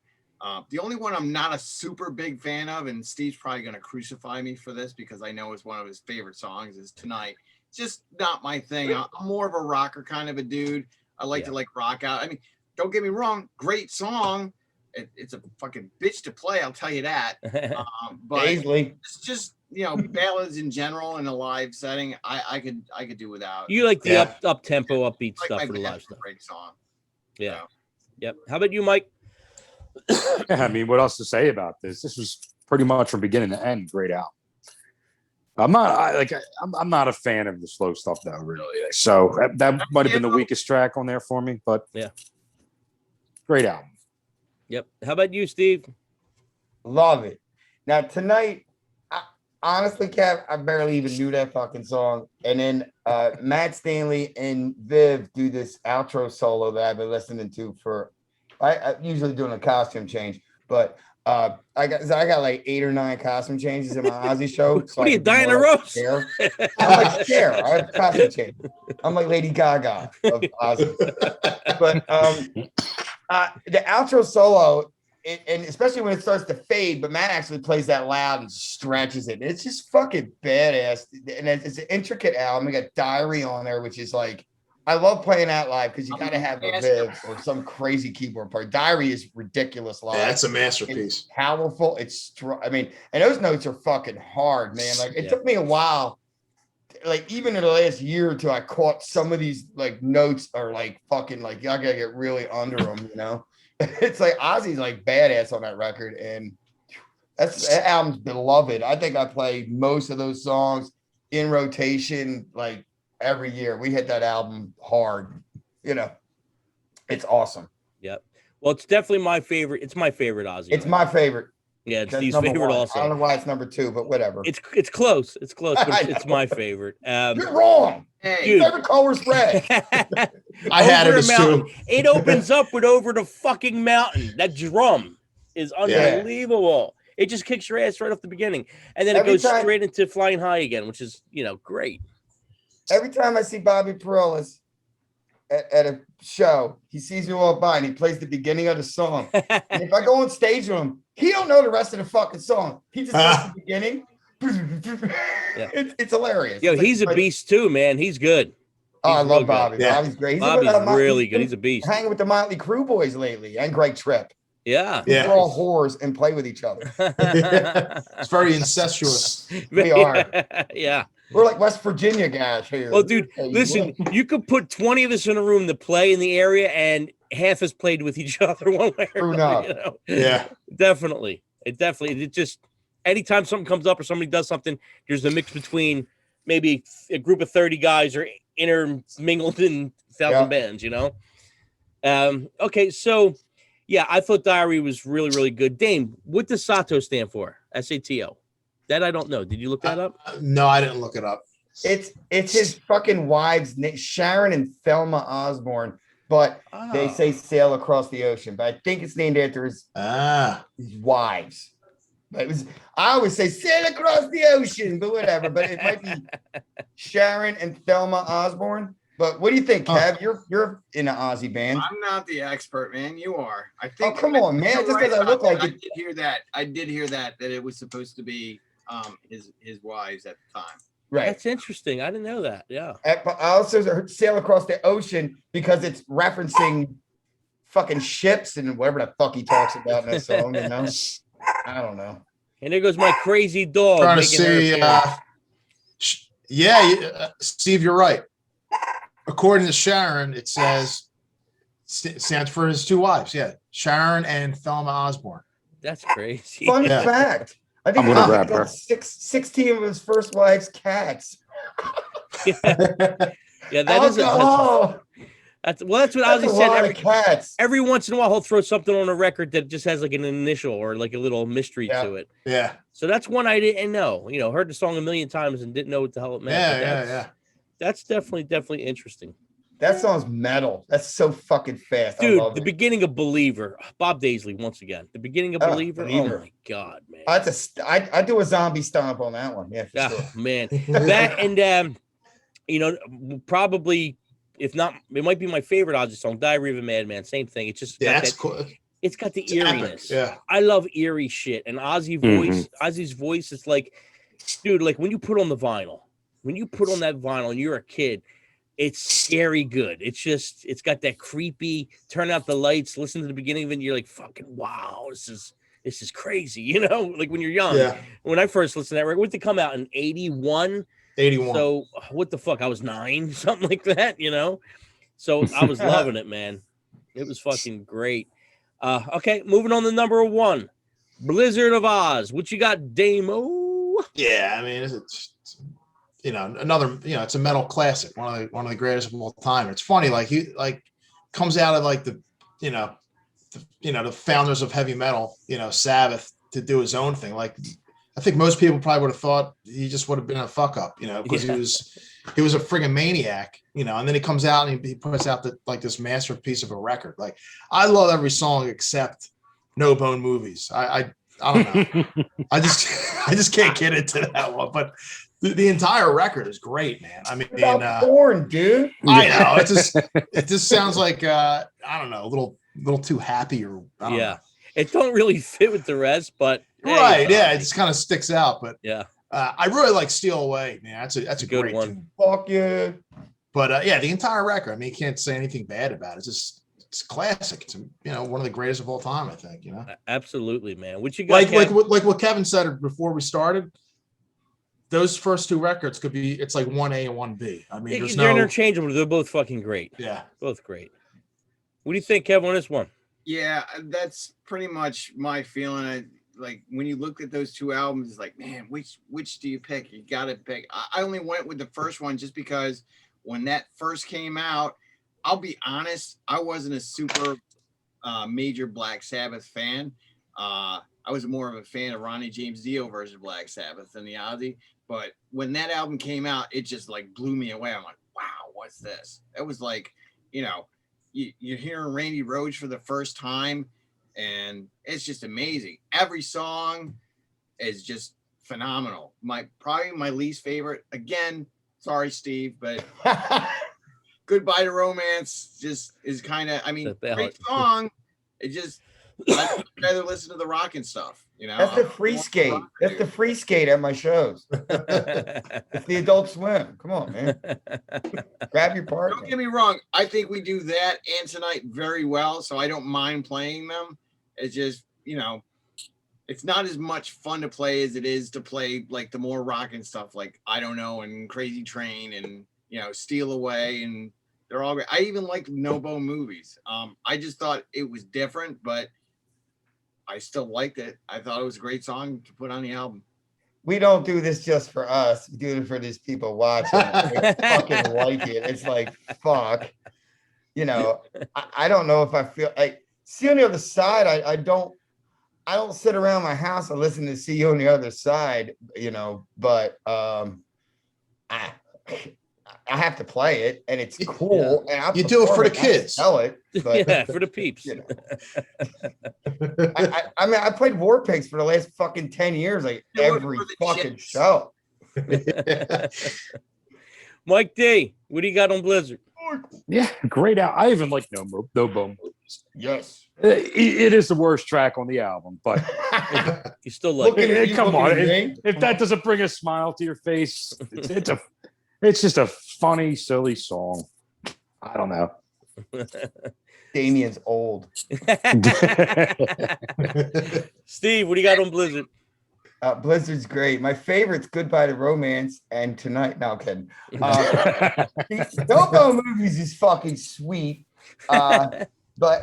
[SPEAKER 6] The only one I'm not a super big fan of, and Steve's probably gonna crucify me for this because I know it's one of his favorite songs, is Tonight. It's just not my thing. I'm more of a rocker kind of a dude. I like to rock out. I mean, don't get me wrong, great song. It's a fucking bitch to play, I'll tell you that. But it's just ballads in general in a live setting. I could do without.
[SPEAKER 3] You like the up tempo, upbeat stuff for the live stuff.
[SPEAKER 6] Great song.
[SPEAKER 3] Yeah. Yep. How about you, Mike?
[SPEAKER 5] I mean, what else to say about this? This was pretty much from beginning to end great album. I'm not a fan of the slow stuff though, really. So that might have been the weakest track on there for me, but
[SPEAKER 3] yeah,
[SPEAKER 5] great album.
[SPEAKER 3] Yep. How about you, Steve?
[SPEAKER 4] Love it. Now tonight, honestly, Kev, I barely even knew that fucking song. And then Matt Stanley and Viv do this outro solo that I've been listening to for. I usually doing a costume change, but I got like 8 or 9 costume changes in my Ozzy show. So
[SPEAKER 3] what are you, Diana Ross?
[SPEAKER 4] I'm like Cher. I have costume changes. I'm like Lady Gaga of Ozzy. But the outro solo, and especially when it starts to fade, but Matt actually plays that loud and stretches it. It's just fucking badass. And it's an intricate album. We got Diary on there, which is like, I love playing that live because you got to have a Viv or some crazy keyboard part. Diary is ridiculous live.
[SPEAKER 2] Yeah, that's a masterpiece.
[SPEAKER 4] It's powerful. I mean, and those notes are fucking hard, man. Like it took me a while, like even in the last year or two, I caught some of these like notes are like fucking like y'all gotta get really under them, you know. It's like Ozzy's like badass on that record, and that album's beloved. I think I play most of those songs in rotation, like every year. We hit that album hard, you know. It's awesome.
[SPEAKER 3] Yep. Well, it's definitely my favorite. It's my favorite Ozzy.
[SPEAKER 4] It's my favorite.
[SPEAKER 3] Yeah, it's Steve's favorite
[SPEAKER 4] 1.
[SPEAKER 3] also.
[SPEAKER 4] I don't know why it's number 2, but whatever.
[SPEAKER 3] It's close. It's close, but it's my favorite.
[SPEAKER 4] You're wrong.
[SPEAKER 6] Hey,
[SPEAKER 4] favorite color's red.
[SPEAKER 2] I had it as 2.
[SPEAKER 3] It opens up with Over the Fucking Mountain. That drum is unbelievable. It just kicks your ass right off the beginning, and then it goes straight into Flying High again, which is great.
[SPEAKER 4] Every time I see Bobby Perillas at a show, he sees me walk by and he plays the beginning of the song. And if I go on stage with him, he don't know the rest of the fucking song. He just knows the beginning. It's hilarious.
[SPEAKER 3] Yo, he's a beast too, man. He's good.
[SPEAKER 4] I love Bobby.
[SPEAKER 2] Yeah.
[SPEAKER 4] Bobby's great.
[SPEAKER 3] Bobby's really good. He's a beast.
[SPEAKER 4] Hanging with the Motley Crue boys lately and Greg Tripp.
[SPEAKER 3] Yeah.
[SPEAKER 4] We're all whores and play with each other.
[SPEAKER 2] It's very incestuous.
[SPEAKER 4] We are.
[SPEAKER 3] Yeah.
[SPEAKER 4] We're like West Virginia guys here.
[SPEAKER 3] Well, dude, listen, you could put 20 of us in a room to play in the area, and half us played with each other one way or another. You know?
[SPEAKER 2] Yeah.
[SPEAKER 3] Definitely. It just, anytime something comes up or somebody does something, there's a mix between maybe a group of 30 guys or intermingled in 1,000 bands, you know? Okay, so, yeah, I thought Diary was really, really good. Dame, what does Sato stand for? SATO. That I don't know. Did you look that up?
[SPEAKER 2] No, I didn't look it up.
[SPEAKER 4] It's his fucking wives, Sharon and Thelma Osbourne, but they say sail across the ocean. But I think it's named after his wives. But I always say sail across the ocean, but whatever. But it might be Sharon and Thelma Osbourne. But what do you think, Kev? You're in an Ozzy band.
[SPEAKER 6] I'm not the expert, man. You are. I think.
[SPEAKER 4] Oh, come on, man! Just because I look like it.
[SPEAKER 6] I did hear that it was supposed to be his wives at the time.
[SPEAKER 4] Right.
[SPEAKER 3] That's interesting. I didn't know that. Yeah.
[SPEAKER 4] But I also heard sail across the ocean because it's referencing fucking ships and whatever the fuck he talks about in that song. You know. I don't know.
[SPEAKER 3] And there goes my crazy dog.
[SPEAKER 2] Trying to see. Steve, you're right. According to Sharon, it says stands for his 2 wives. Yeah, Sharon and Thelma Osbourne.
[SPEAKER 3] That's crazy.
[SPEAKER 4] Fun fact. I think
[SPEAKER 5] I'm gonna grab her.
[SPEAKER 4] 16 of his first wife's cats.
[SPEAKER 3] Yeah, that is that's what Ozzy said. Every once in a while, he'll throw something on a record that just has like an initial or like a little mystery to it.
[SPEAKER 2] Yeah.
[SPEAKER 3] So that's one I didn't know. Heard the song a million times and didn't know what the hell it meant.
[SPEAKER 2] Yeah.
[SPEAKER 3] That's definitely interesting.
[SPEAKER 4] That song's metal. That's so fucking fast.
[SPEAKER 3] Dude, the beginning of Believer. Bob Daisley, once again. The beginning of Believer. Oh, my God, man.
[SPEAKER 4] I do a zombie stomp on that one. Yeah, for sure.
[SPEAKER 3] Man. That and, probably, if not, it might be my favorite Ozzy song, Diary of a Madman. Same thing. It's just
[SPEAKER 2] cool.
[SPEAKER 3] It's got the eeriness.
[SPEAKER 2] Yeah.
[SPEAKER 3] I love eerie shit. And Ozzy's voice is like, dude, like when you put on the vinyl, when you put on that vinyl and you're a kid, it's scary good. It's got that creepy, turn out the lights, listen to the beginning of it, and you're like, fucking wow, this is crazy, like when you're young.
[SPEAKER 2] Yeah.
[SPEAKER 3] When I first listened to that record, what did it come out in 81?
[SPEAKER 2] 81.
[SPEAKER 3] So what the fuck? I was 9, something like that, So I was loving it, man. It was fucking great. Okay, moving on to number 1. Blizzard of Oz. What you got, Damo?
[SPEAKER 2] Yeah, I mean, it's another, it's a metal classic, one of the greatest of all time. It's funny, like he comes out of like the founders of heavy metal, Sabbath, to do his own thing. Like I think most people probably would have thought he just would have been a fuck up, because he was a friggin' maniac, and then he comes out and he puts out this masterpiece of a record. Like I love every song except No Bone Movies. I don't know. I just can't get into that one. But the entire record is great, man. I mean,
[SPEAKER 4] About porn, dude.
[SPEAKER 2] I know it just sounds like I don't know, a little too happy, or I don't know.
[SPEAKER 3] It don't really fit with the rest, but
[SPEAKER 2] right, it just kind of sticks out. But
[SPEAKER 3] yeah,
[SPEAKER 2] I really like "Steal Away," man. That's a
[SPEAKER 3] good
[SPEAKER 2] great
[SPEAKER 3] one.
[SPEAKER 2] tune.
[SPEAKER 4] Fuck yeah.
[SPEAKER 2] But the entire record. I mean, you can't say anything bad about it. It's classic. It's one of the greatest of all time. I think
[SPEAKER 3] Absolutely, man. What you got?
[SPEAKER 2] Like what Kevin said before we started. Those first two records could be. It's like 1A and 1B. I mean,
[SPEAKER 3] they're interchangeable. They're both fucking great.
[SPEAKER 2] Yeah,
[SPEAKER 3] both great. What do you think, Kevin, on this one?
[SPEAKER 6] Yeah, that's pretty much my feeling. Like when you look at those two albums, it's like, man, which do you pick? You gotta pick. I only went with the first one just because when that first came out, I'll be honest, I wasn't a super major Black Sabbath fan. I was more of a fan of Ronnie James Dio version of Black Sabbath than the Ozzy. But when that album came out, it just like blew me away. I'm like, wow, what's this? It was like, you're hearing Randy Rhoads for the first time, and it's just amazing. Every song is just phenomenal. Probably my least favorite. Again, sorry, Steve, but Goodbye to Romance just is kind of. I mean, great song. It just I'd rather listen to the rockin' stuff.
[SPEAKER 4] That's the free skate. That's the free skate at my shows. It's the Adult Swim. Come on, man. Grab your partner.
[SPEAKER 6] Don't get me wrong. I think we do that and Tonight very well, so I don't mind playing them. It's just, it's not as much fun to play as it is to play like the more rockin' stuff, like I Don't Know and Crazy Train and Steal Away, and they're all great. I even like No Bone Movies. I just thought it was different, but I still liked it. I thought it was a great song to put on the album.
[SPEAKER 4] We don't do this just for us. We do it for these people watching. They fucking like it. It's like, fuck. I don't know if I feel like See on the Other Side. I don't sit around my house and listen to See You on the Other Side, but I have to play it, and it's cool.
[SPEAKER 2] Yeah.
[SPEAKER 4] And
[SPEAKER 2] you do it for the kids.
[SPEAKER 4] Tell it, but,
[SPEAKER 3] for the peeps.
[SPEAKER 4] I mean, I played War Pigs for the last fucking 10 years, like every fucking show.
[SPEAKER 3] Mike D, what do you got on Blizzard?
[SPEAKER 5] Yeah, great out. I even like No Bone Movies.
[SPEAKER 4] Yes,
[SPEAKER 5] it is the worst track on the album, but
[SPEAKER 3] you still like
[SPEAKER 5] it. Come on, if that doesn't bring a smile to your face, it's just a funny, silly song. I don't know.
[SPEAKER 4] Damien's old.
[SPEAKER 3] Steve, what do you got on Blizzard?
[SPEAKER 4] Blizzard's great. My favorite's Goodbye to Romance and Tonight. No, I'm kidding. No Bone Movies is fucking sweet. But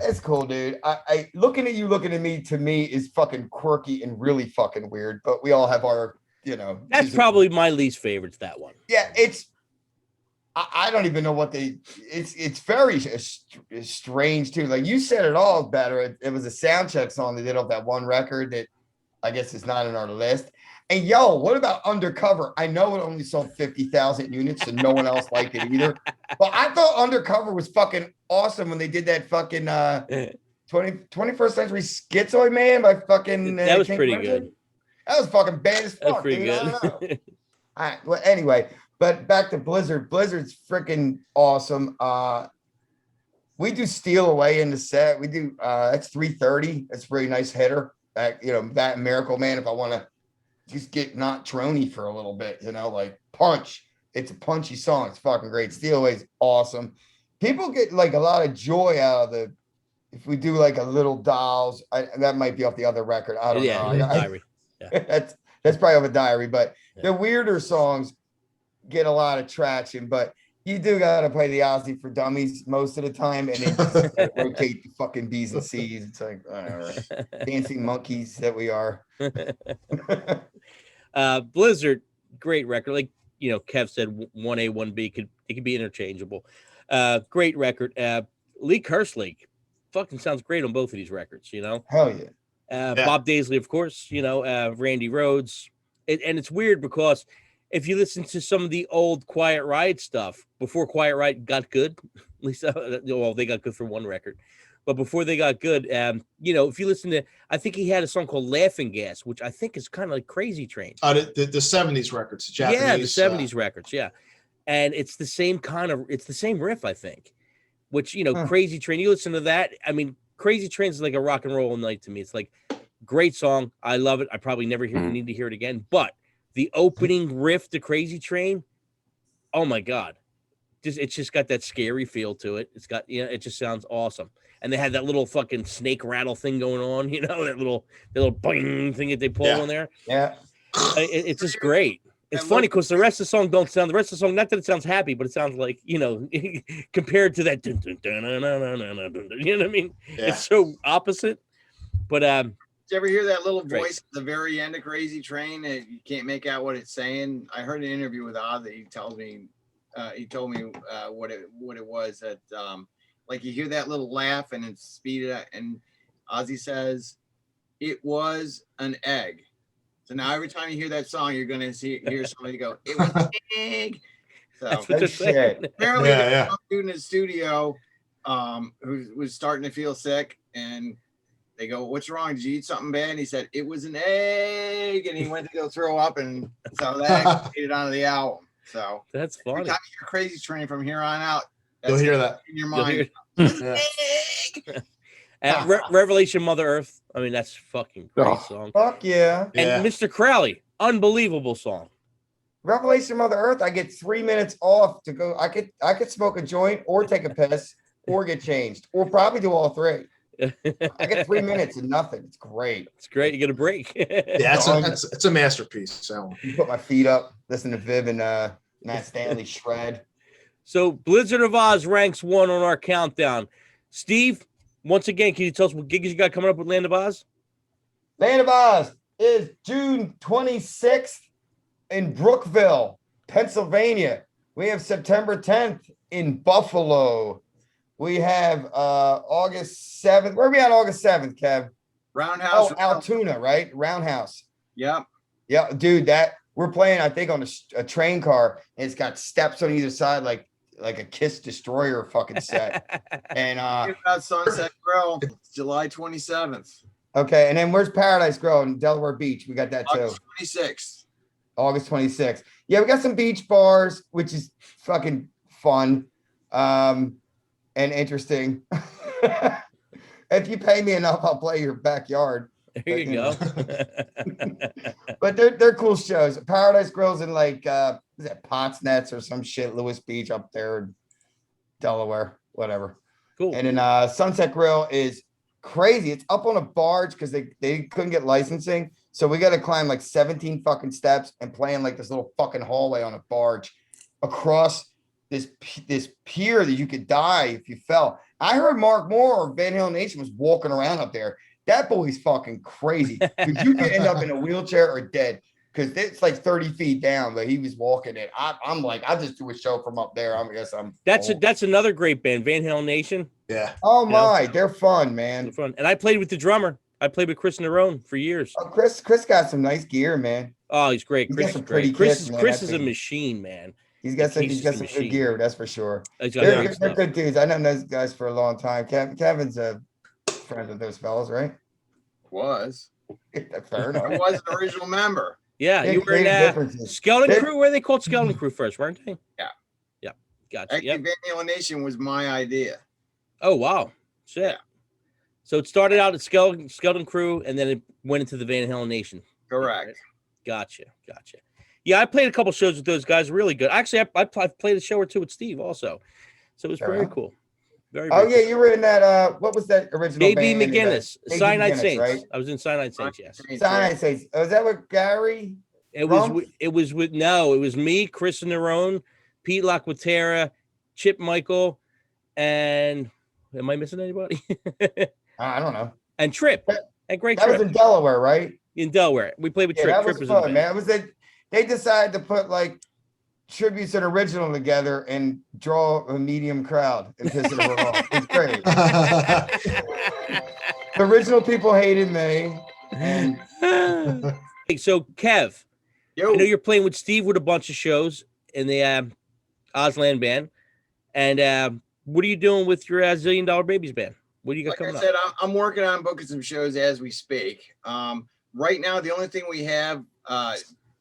[SPEAKER 4] it's cool, dude. I looking at you, looking at me, to me is fucking quirky and really fucking weird. But we all have our,
[SPEAKER 3] That's probably my least favorite. That one.
[SPEAKER 4] Yeah, I don't even know what it's very strange too. Like you said, it all better. It was a sound check song they did off that one record that I guess is not in our list. And what about Undercover? I know it only sold 50,000 units, and no one else liked it either. But I thought Undercover was fucking awesome when they did that fucking 21st Century Schizoid Man by fucking.
[SPEAKER 3] That was
[SPEAKER 4] King
[SPEAKER 3] pretty
[SPEAKER 4] Crimson.
[SPEAKER 3] good.
[SPEAKER 4] That was fucking bad as fuck.
[SPEAKER 3] That's pretty
[SPEAKER 4] dude.
[SPEAKER 3] good.
[SPEAKER 4] I don't know. All right. Well, anyway, but back to Blizzard. Blizzard's freaking awesome. We do Steal Away in the set. We do that's 330. That's a really nice hitter. That Miracle Man, if I want to just get not Trony for a little bit, like punch. It's a punchy song. It's fucking great. Steal Away is awesome. People get like a lot of joy out of if we do like a Little Dolls. That might be off the other record. I don't know.
[SPEAKER 3] Diary. Yeah.
[SPEAKER 4] That's probably off a Diary, but the weirder songs get a lot of traction. But you do gotta play the Ozzy for Dummies most of the time, and then just rotate the fucking B's and C's. It's like dancing monkeys that we are.
[SPEAKER 3] Blizzard, great record. Like Kev said, 1A, 1B could be interchangeable. Great record. Lee Kerslake, fucking sounds great on both of these records.
[SPEAKER 4] Hell yeah.
[SPEAKER 3] Bob Daisley, of course. Randy Rhoads, and it's weird because if you listen to some of the old Quiet Riot stuff before Quiet Riot got good, at least they got good for one record. But before they got good, you know, if you listen to, I think he had a song called Laughing Gas, which I think is kind of like Crazy Train.
[SPEAKER 2] The 70s records, the Japanese.
[SPEAKER 3] Yeah, the 70s records, yeah. And it's the same it's the same riff, I think, which, you know, Crazy Train, you listen to that. I mean, Crazy Train is like a rock and roll night to me. It's like, great song. I love it. I probably never need to hear it again. But the opening riff to Crazy Train, oh my God. It's just got that scary feel to it. It's got, you know, it just sounds awesome. And they had that little fucking snake rattle thing going on, you know, that little boing thing that they pull on there.
[SPEAKER 4] Yeah.
[SPEAKER 3] It's just great. It's funny because the rest of the song not that it sounds happy, but it sounds like, you know, compared to that, you know what I mean? Yeah. It's so opposite. But
[SPEAKER 6] did you ever hear that little voice at the very end of Crazy Train and you can't make out what it's saying? I heard an interview with Ozzy. He told me what it was that like you hear that little laugh and it's speeded up, and Ozzy says it was an egg. So now every time you hear that song, you're gonna hear somebody go, "It was an egg." So apparently, there's some dude in his studio who was starting to feel sick, and they go, "What's wrong? Did you eat something bad?" And he said, "It was an egg," and he went to go throw up, and so that made it onto the album. So
[SPEAKER 3] that's funny.
[SPEAKER 6] Every time you hear Crazy Train from here on out,
[SPEAKER 2] you'll hear that
[SPEAKER 6] in your mind.
[SPEAKER 3] Revelation Mother Earth. I mean, that's fucking great song.
[SPEAKER 4] Fuck yeah.
[SPEAKER 3] And Mr. Crowley, unbelievable song.
[SPEAKER 4] Revelation Mother Earth, I get 3 minutes off to go. I could smoke a joint or take a piss or get changed or probably do all three. I get 3 minutes and nothing. It's great.
[SPEAKER 3] It's great. You get a break.
[SPEAKER 2] It's a masterpiece. So
[SPEAKER 4] you put my feet up, listen to Viv and Matt Stanley shred.
[SPEAKER 3] So Blizzard of Oz ranks 1 on our countdown. Steve, once again, can you tell us what gigs you got coming up with Land of Oz?
[SPEAKER 4] Land of Oz is June 26th in Brookville, Pennsylvania. We have September 10th in Buffalo. We have August 7th. Where are we at August 7th, Kev?
[SPEAKER 6] Roundhouse.
[SPEAKER 4] Oh, Altoona, right? Roundhouse.
[SPEAKER 6] Yep.
[SPEAKER 4] Yeah, dude, that we're playing, I think, on a train car, and it's got steps on either side, like a Kiss Destroyer fucking set. And
[SPEAKER 6] about Sunset Grill, July 27th.
[SPEAKER 4] Okay, and then where's Paradise Grill in Delaware Beach? We got that too. August 26th. Yeah, we got some beach bars, which is fucking fun. And interesting. If you pay me enough, I'll play your backyard.
[SPEAKER 3] There you go.
[SPEAKER 4] But they're cool shows. Paradise Grill's in like is that Potsnets or some shit, Lewis Beach up there in Delaware, whatever.
[SPEAKER 3] Cool.
[SPEAKER 4] And then Sunset Grill is crazy. It's up on a barge because they couldn't get licensing. So we got to climb like 17 fucking steps and play in like this little fucking hallway on a barge across this pier that you could die if you fell. I heard Mark Moore or Van Halen Nation was walking around up there. That boy's fucking crazy. Because you could end up in a wheelchair or dead. Because it's like 30 feet down, but he was walking it. I'm like, I just do a show from up there.
[SPEAKER 3] That's another great band, Van Halen Nation.
[SPEAKER 2] Yeah.
[SPEAKER 4] Oh my, they're fun, man.
[SPEAKER 3] They're fun. And I played with the drummer. I played with Chris Nerone for years.
[SPEAKER 4] Oh, Chris got some nice gear, man.
[SPEAKER 3] Oh, he's great. Chris is great. Chris is a machine, man.
[SPEAKER 4] He's got some good gear, that's for sure.
[SPEAKER 3] They're
[SPEAKER 4] good dudes. I know those guys for a long time. Kevin's a friend with those fellas, right?
[SPEAKER 6] Was.
[SPEAKER 4] Fair enough.
[SPEAKER 6] I was an original member.
[SPEAKER 3] Yeah, you were in Skeleton Crew. Where are they called Skeleton Crew first, weren't they? Yeah. Gotcha.
[SPEAKER 6] Actually, Van Halen Nation was my idea.
[SPEAKER 3] Oh, wow. Shit. Yeah. So it started out at Skeleton Crew, and then it went into the Van Halen Nation.
[SPEAKER 6] Correct.
[SPEAKER 3] Right? Gotcha. Yeah, I played a couple shows with those guys. Really good. Actually, I've played a show or two with Steve also. So it was very cool. Very
[SPEAKER 4] yeah,
[SPEAKER 3] cool.
[SPEAKER 4] you were in that. What was that original
[SPEAKER 3] J.B.
[SPEAKER 4] band?
[SPEAKER 3] McGinnis, Cyanide Saints.
[SPEAKER 4] Right?
[SPEAKER 3] I was in Cyanide Saints. Yes.
[SPEAKER 4] Cyanide Saints. Was that with Gary?
[SPEAKER 3] It was me, Chris Nerone, Pete LaQuatera, Chip Michael, and am I missing anybody?
[SPEAKER 4] I don't know.
[SPEAKER 3] And Trip. And great
[SPEAKER 4] That
[SPEAKER 3] Trip.
[SPEAKER 4] was in Delaware, right?
[SPEAKER 3] In Delaware. We played with Trip.
[SPEAKER 4] That
[SPEAKER 3] Trip
[SPEAKER 4] was
[SPEAKER 3] was
[SPEAKER 4] fun, man. It was they decided to put like tributes and original together and draw a medium crowd and piss it off. It's great. The original people hated me. And
[SPEAKER 3] so Kev, I know you're playing with Steve with a bunch of shows in the Ozland band. And what are you doing with your $1 Zillion Babies band? What do you got coming
[SPEAKER 6] I said,
[SPEAKER 3] up?
[SPEAKER 6] I'm working on booking some shows as we speak. Right now, the only thing we have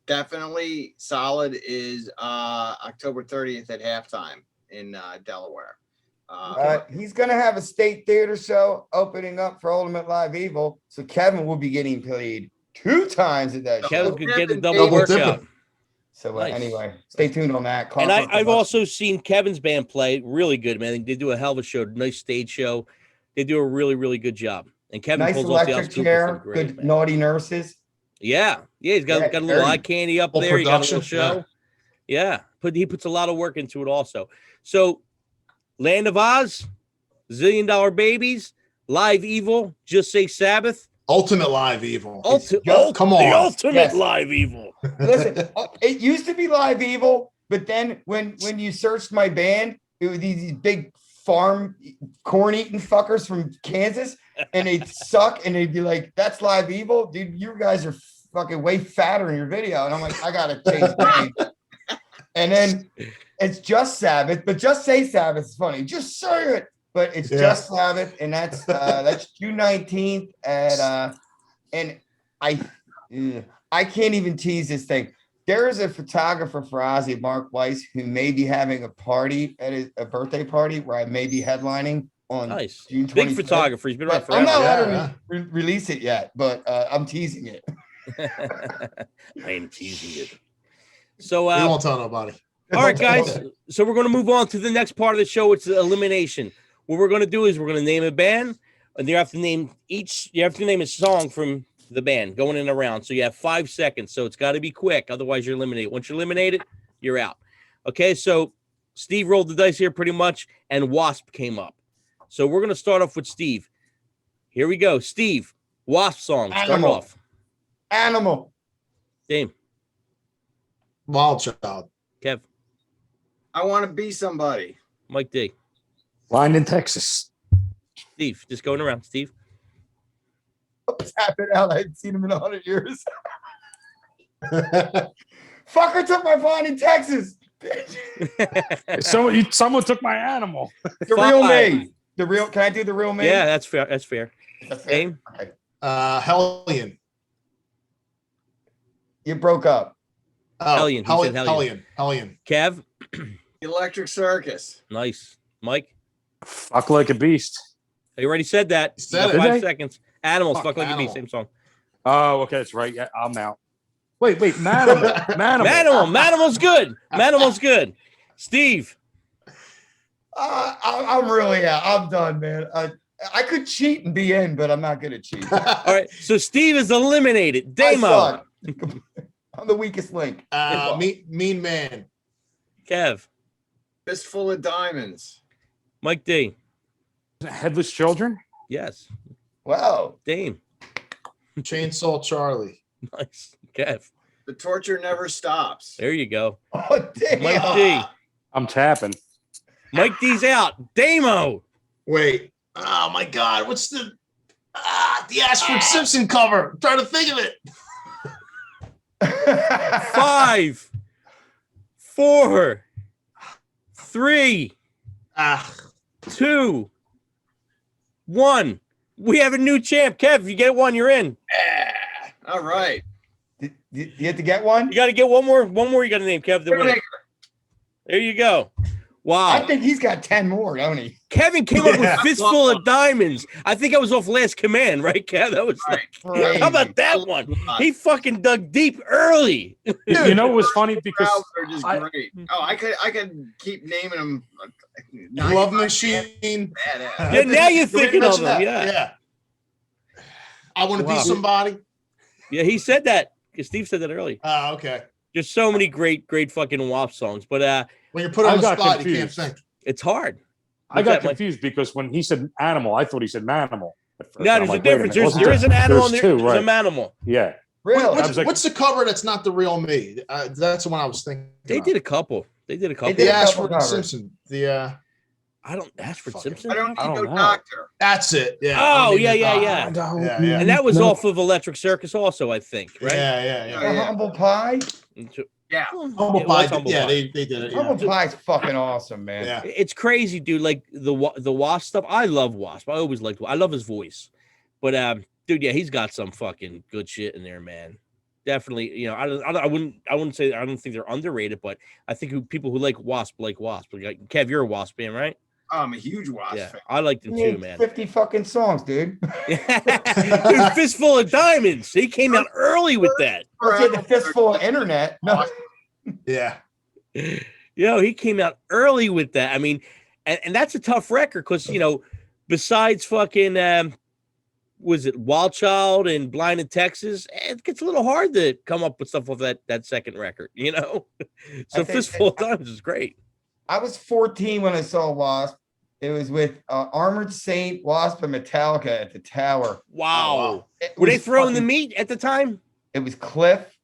[SPEAKER 6] definitely solid is October 30th at halftime in Delaware.
[SPEAKER 4] He's going to have a state theater show opening up for Ultimate Live Evil. So Kevin will be getting paid 2 times at that
[SPEAKER 3] Kevin
[SPEAKER 4] show.
[SPEAKER 3] could get a
[SPEAKER 2] Double
[SPEAKER 3] double workout.
[SPEAKER 2] dipping.
[SPEAKER 4] So
[SPEAKER 3] Nice.
[SPEAKER 4] anyway, stay tuned on that.
[SPEAKER 3] And
[SPEAKER 4] Conquer
[SPEAKER 3] I've
[SPEAKER 4] Production.
[SPEAKER 3] also seen Kevin's band play. Really good, man. They do a hell of a show. Nice stage show. They do a really, really good job. And Kevin
[SPEAKER 4] nice
[SPEAKER 3] pulls off the
[SPEAKER 4] electric
[SPEAKER 3] Alice Cooper
[SPEAKER 4] chair,
[SPEAKER 3] thing great,
[SPEAKER 4] good
[SPEAKER 3] man.
[SPEAKER 4] naughty nurses.
[SPEAKER 3] Yeah. He's got a little eye candy up there. He got a little show. Yeah. He puts a lot of work into it also. So Land of Oz, $1 Zillion Babies, Live Evil, Just Say Sabbath.
[SPEAKER 2] Ultimate Live Evil.
[SPEAKER 3] Come on. The ultimate
[SPEAKER 4] Yes.
[SPEAKER 3] Live Evil.
[SPEAKER 4] Listen, it used to be Live Evil, but then when you searched my band, it was these big farm corn eating fuckers from Kansas, and they'd suck, and they'd be like, "That's Live Evil, dude. You guys are fucking way fatter in your video." And I'm like, I gotta change the name. And then it's Just Sabbath, but Just Say Sabbath is funny. Just say it. But it's Just Sabbath, and that's June 19th at and I can't even tease this thing. There is a photographer for Ozzy, Mark Weiss, who may be having a party at a birthday party where I may be headlining on June 25th.
[SPEAKER 3] Big photographer. He's been around forever.
[SPEAKER 4] I'm not allowed to release it yet, but I'm teasing it.
[SPEAKER 3] I ain't teasing it. So
[SPEAKER 2] we won't tell nobody.
[SPEAKER 3] All right, guys. So we're going to move on to the next part of the show. It's elimination. What we're going to do is we're going to name a band, and you have to name a song from the band going in a round. So you have 5 seconds. So it's got to be quick. Otherwise, you're eliminated. Once you're eliminated, you're out. Okay. So Steve rolled the dice here pretty much, and Wasp came up. So we're going to start off with Steve. Here we go. Steve, Wasp song. Start off.
[SPEAKER 4] Animal.
[SPEAKER 3] Dame.
[SPEAKER 2] Wild Child.
[SPEAKER 3] Kev.
[SPEAKER 6] I Want to Be Somebody.
[SPEAKER 3] Mike D.
[SPEAKER 5] Line in Texas.
[SPEAKER 3] Steve, just going around. Steve.
[SPEAKER 4] Tap it out. I haven't seen him in 100 years. Fucker took my vine in Texas.
[SPEAKER 5] Someone took my animal.
[SPEAKER 4] The real me. Can I do the real me?
[SPEAKER 3] Yeah, that's fair. That's fair. Dame.
[SPEAKER 4] Okay.
[SPEAKER 2] Hellion.
[SPEAKER 4] You broke up.
[SPEAKER 3] Hellion.
[SPEAKER 2] Hellion.
[SPEAKER 3] Kev.
[SPEAKER 6] Electric Circus.
[SPEAKER 3] Nice. Mike.
[SPEAKER 5] Fuck Like a Beast.
[SPEAKER 3] You already said that.
[SPEAKER 2] You said
[SPEAKER 3] it. 5
[SPEAKER 5] Did
[SPEAKER 3] seconds. Animals. Fuck Like a Beast. Same song.
[SPEAKER 5] Oh, okay, that's right. Yeah, I'm out. Wait, Manimal.
[SPEAKER 3] Manimal's good. Manimal's good. Steve.
[SPEAKER 4] I'm really out. I'm done, man. I could cheat and be in, but I'm not gonna cheat.
[SPEAKER 3] All right. So Steve is eliminated. Damo.
[SPEAKER 4] I'm the weakest link.
[SPEAKER 2] Mean Man.
[SPEAKER 3] Kev.
[SPEAKER 6] Fistful of Diamonds.
[SPEAKER 3] Mike D.
[SPEAKER 5] Headless Children.
[SPEAKER 3] Yes.
[SPEAKER 4] Wow.
[SPEAKER 3] Dame.
[SPEAKER 2] Chainsaw Charlie.
[SPEAKER 3] Nice. Kev.
[SPEAKER 6] The Torture Never Stops.
[SPEAKER 3] There you go.
[SPEAKER 4] Oh, damn.
[SPEAKER 3] Mike D.
[SPEAKER 5] I'm tapping.
[SPEAKER 3] Mike D's out. Damo.
[SPEAKER 2] Wait. Oh my God. What's the Ashford Simpson cover? I'm trying to think of it.
[SPEAKER 3] 5, 4, 3, 2, 1. We have a new champ. Kev, if you get one, you're in.
[SPEAKER 6] All right.
[SPEAKER 4] You have to get one?
[SPEAKER 3] You got to get one more. One more you got to name, Kev. There you go. Wow.
[SPEAKER 4] I think he's got 10 more, don't he?
[SPEAKER 3] Kevin came up with Fistful of Diamonds. I think I was off Last Command, right, Kev? That was
[SPEAKER 4] Crazy.
[SPEAKER 3] how about that one? He fucking dug deep early.
[SPEAKER 5] You know, it was funny because
[SPEAKER 6] Are just great. Oh, I could keep naming them.
[SPEAKER 2] Love Machine.
[SPEAKER 3] Yeah, now you're thinking of them.
[SPEAKER 2] Yeah. I Want to Be Somebody.
[SPEAKER 3] Yeah, he said that. Steve said that early.
[SPEAKER 2] Oh, okay.
[SPEAKER 3] There's so many great fucking WAP songs, but
[SPEAKER 2] when you're put on the spot, you can't think.
[SPEAKER 3] It's hard.
[SPEAKER 5] I got confused because when he said animal, I thought he said manimal.
[SPEAKER 3] No, there's a difference. There is an animal and there's a manimal.
[SPEAKER 5] Yeah.
[SPEAKER 4] Really?
[SPEAKER 2] What's the cover that's not the real me? That's the one I was thinking.
[SPEAKER 3] They did a couple.
[SPEAKER 2] The Ashford and Simpson.
[SPEAKER 3] I don't Ashford Simpson.
[SPEAKER 6] I don't need no
[SPEAKER 5] know.
[SPEAKER 6] doctor.
[SPEAKER 2] That's it. Yeah.
[SPEAKER 3] Oh, yeah.
[SPEAKER 2] Yeah.
[SPEAKER 3] And that was off of Electric Circus also, I think, right?
[SPEAKER 2] Yeah.
[SPEAKER 4] A humble pie?
[SPEAKER 6] Yeah.
[SPEAKER 2] Humble
[SPEAKER 3] It
[SPEAKER 2] Pie.
[SPEAKER 3] was Humble Pie.
[SPEAKER 2] They did it. Yeah.
[SPEAKER 4] Humble Pie's fucking awesome, man.
[SPEAKER 2] Yeah.
[SPEAKER 3] It's crazy, dude. Like the Wasp stuff. I love Wasp. I always liked. I love his voice, but dude, yeah, he's got some fucking good shit in there, man. Definitely, you know, I wouldn't say I don't think they're underrated, but I think people who like Wasp. Like, Kev, you're a Wasp fan, right?
[SPEAKER 6] I'm a huge Wasp
[SPEAKER 3] Yeah,
[SPEAKER 6] fan.
[SPEAKER 3] I like them
[SPEAKER 4] He
[SPEAKER 3] too,
[SPEAKER 4] made
[SPEAKER 3] man.
[SPEAKER 4] 50 fucking songs, dude.
[SPEAKER 3] Dude, Fistful of Diamonds. He came out early with that.
[SPEAKER 4] Let's get the fistful of internet. No.
[SPEAKER 2] Yeah.
[SPEAKER 3] Yo, he came out early with that. I mean, and that's a tough record because, you know, besides fucking was it Wild Child and Blind in Texas, it gets a little hard to come up with stuff off that second record, you know. So Fistful of Diamonds is great.
[SPEAKER 4] I was 14 when I saw Wasp. It was with Armored Saint, Wasp, and Metallica at the Tower.
[SPEAKER 3] Wow.
[SPEAKER 2] Oh, wow.
[SPEAKER 3] Were they throwing the meat at the time?
[SPEAKER 4] It was Cliff.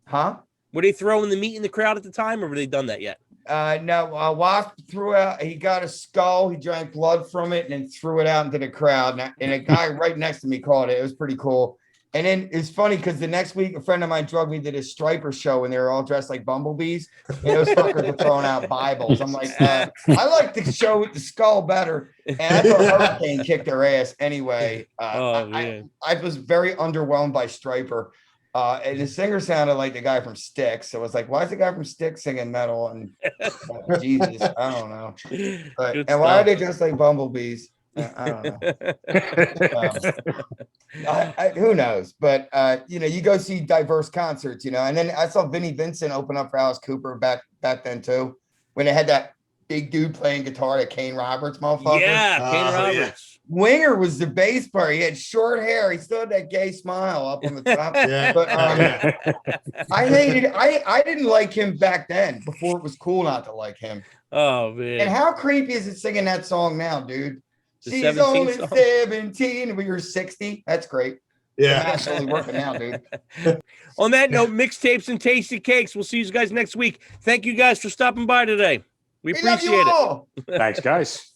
[SPEAKER 4] Huh?
[SPEAKER 3] Were they throwing the meat in the crowd at the time, or were they done that yet?
[SPEAKER 4] No, Wasp threw out, he got a skull, he drank blood from it, and then threw it out into the crowd. And a guy right next to me caught it. It was pretty cool. And then it's funny because the next week, a friend of mine drugged me to this Striper show, and they were all dressed like bumblebees. And those fuckers were throwing out Bibles. I'm like, I like the show with the skull better. And I thought Hurricane kicked their ass anyway. I was very underwhelmed by Striper. And the singer sounded like the guy from Styx. So it was like, why is the guy from Styx singing metal? And Jesus, I don't know. But, and why are they dressed like bumblebees? I don't know. Who knows? But you know, you go see diverse concerts, you know. And then I saw Vinnie Vincent open up for Alice Cooper back then too, when they had that big dude playing guitar, that Kane Roberts motherfucker.
[SPEAKER 3] Yeah, Kane Roberts.
[SPEAKER 2] Yeah.
[SPEAKER 4] Winger was the bass player. He had short hair. He still had that gay smile up on the top.
[SPEAKER 2] Yeah.
[SPEAKER 4] But I didn't like him back then, before it was cool not to like him.
[SPEAKER 3] Oh man.
[SPEAKER 4] And how creepy is it singing that song now, dude?
[SPEAKER 3] The
[SPEAKER 4] She's
[SPEAKER 3] 17
[SPEAKER 4] only
[SPEAKER 3] song?
[SPEAKER 4] 17 and we were 60. That's great.
[SPEAKER 2] Yeah.
[SPEAKER 4] I'm actually working now, dude.
[SPEAKER 3] On that note, mixtapes and tasty cakes. We'll see you guys next week. Thank you guys for stopping by today. We
[SPEAKER 4] love
[SPEAKER 3] appreciate
[SPEAKER 4] you
[SPEAKER 3] it.
[SPEAKER 4] all.
[SPEAKER 5] Thanks, guys.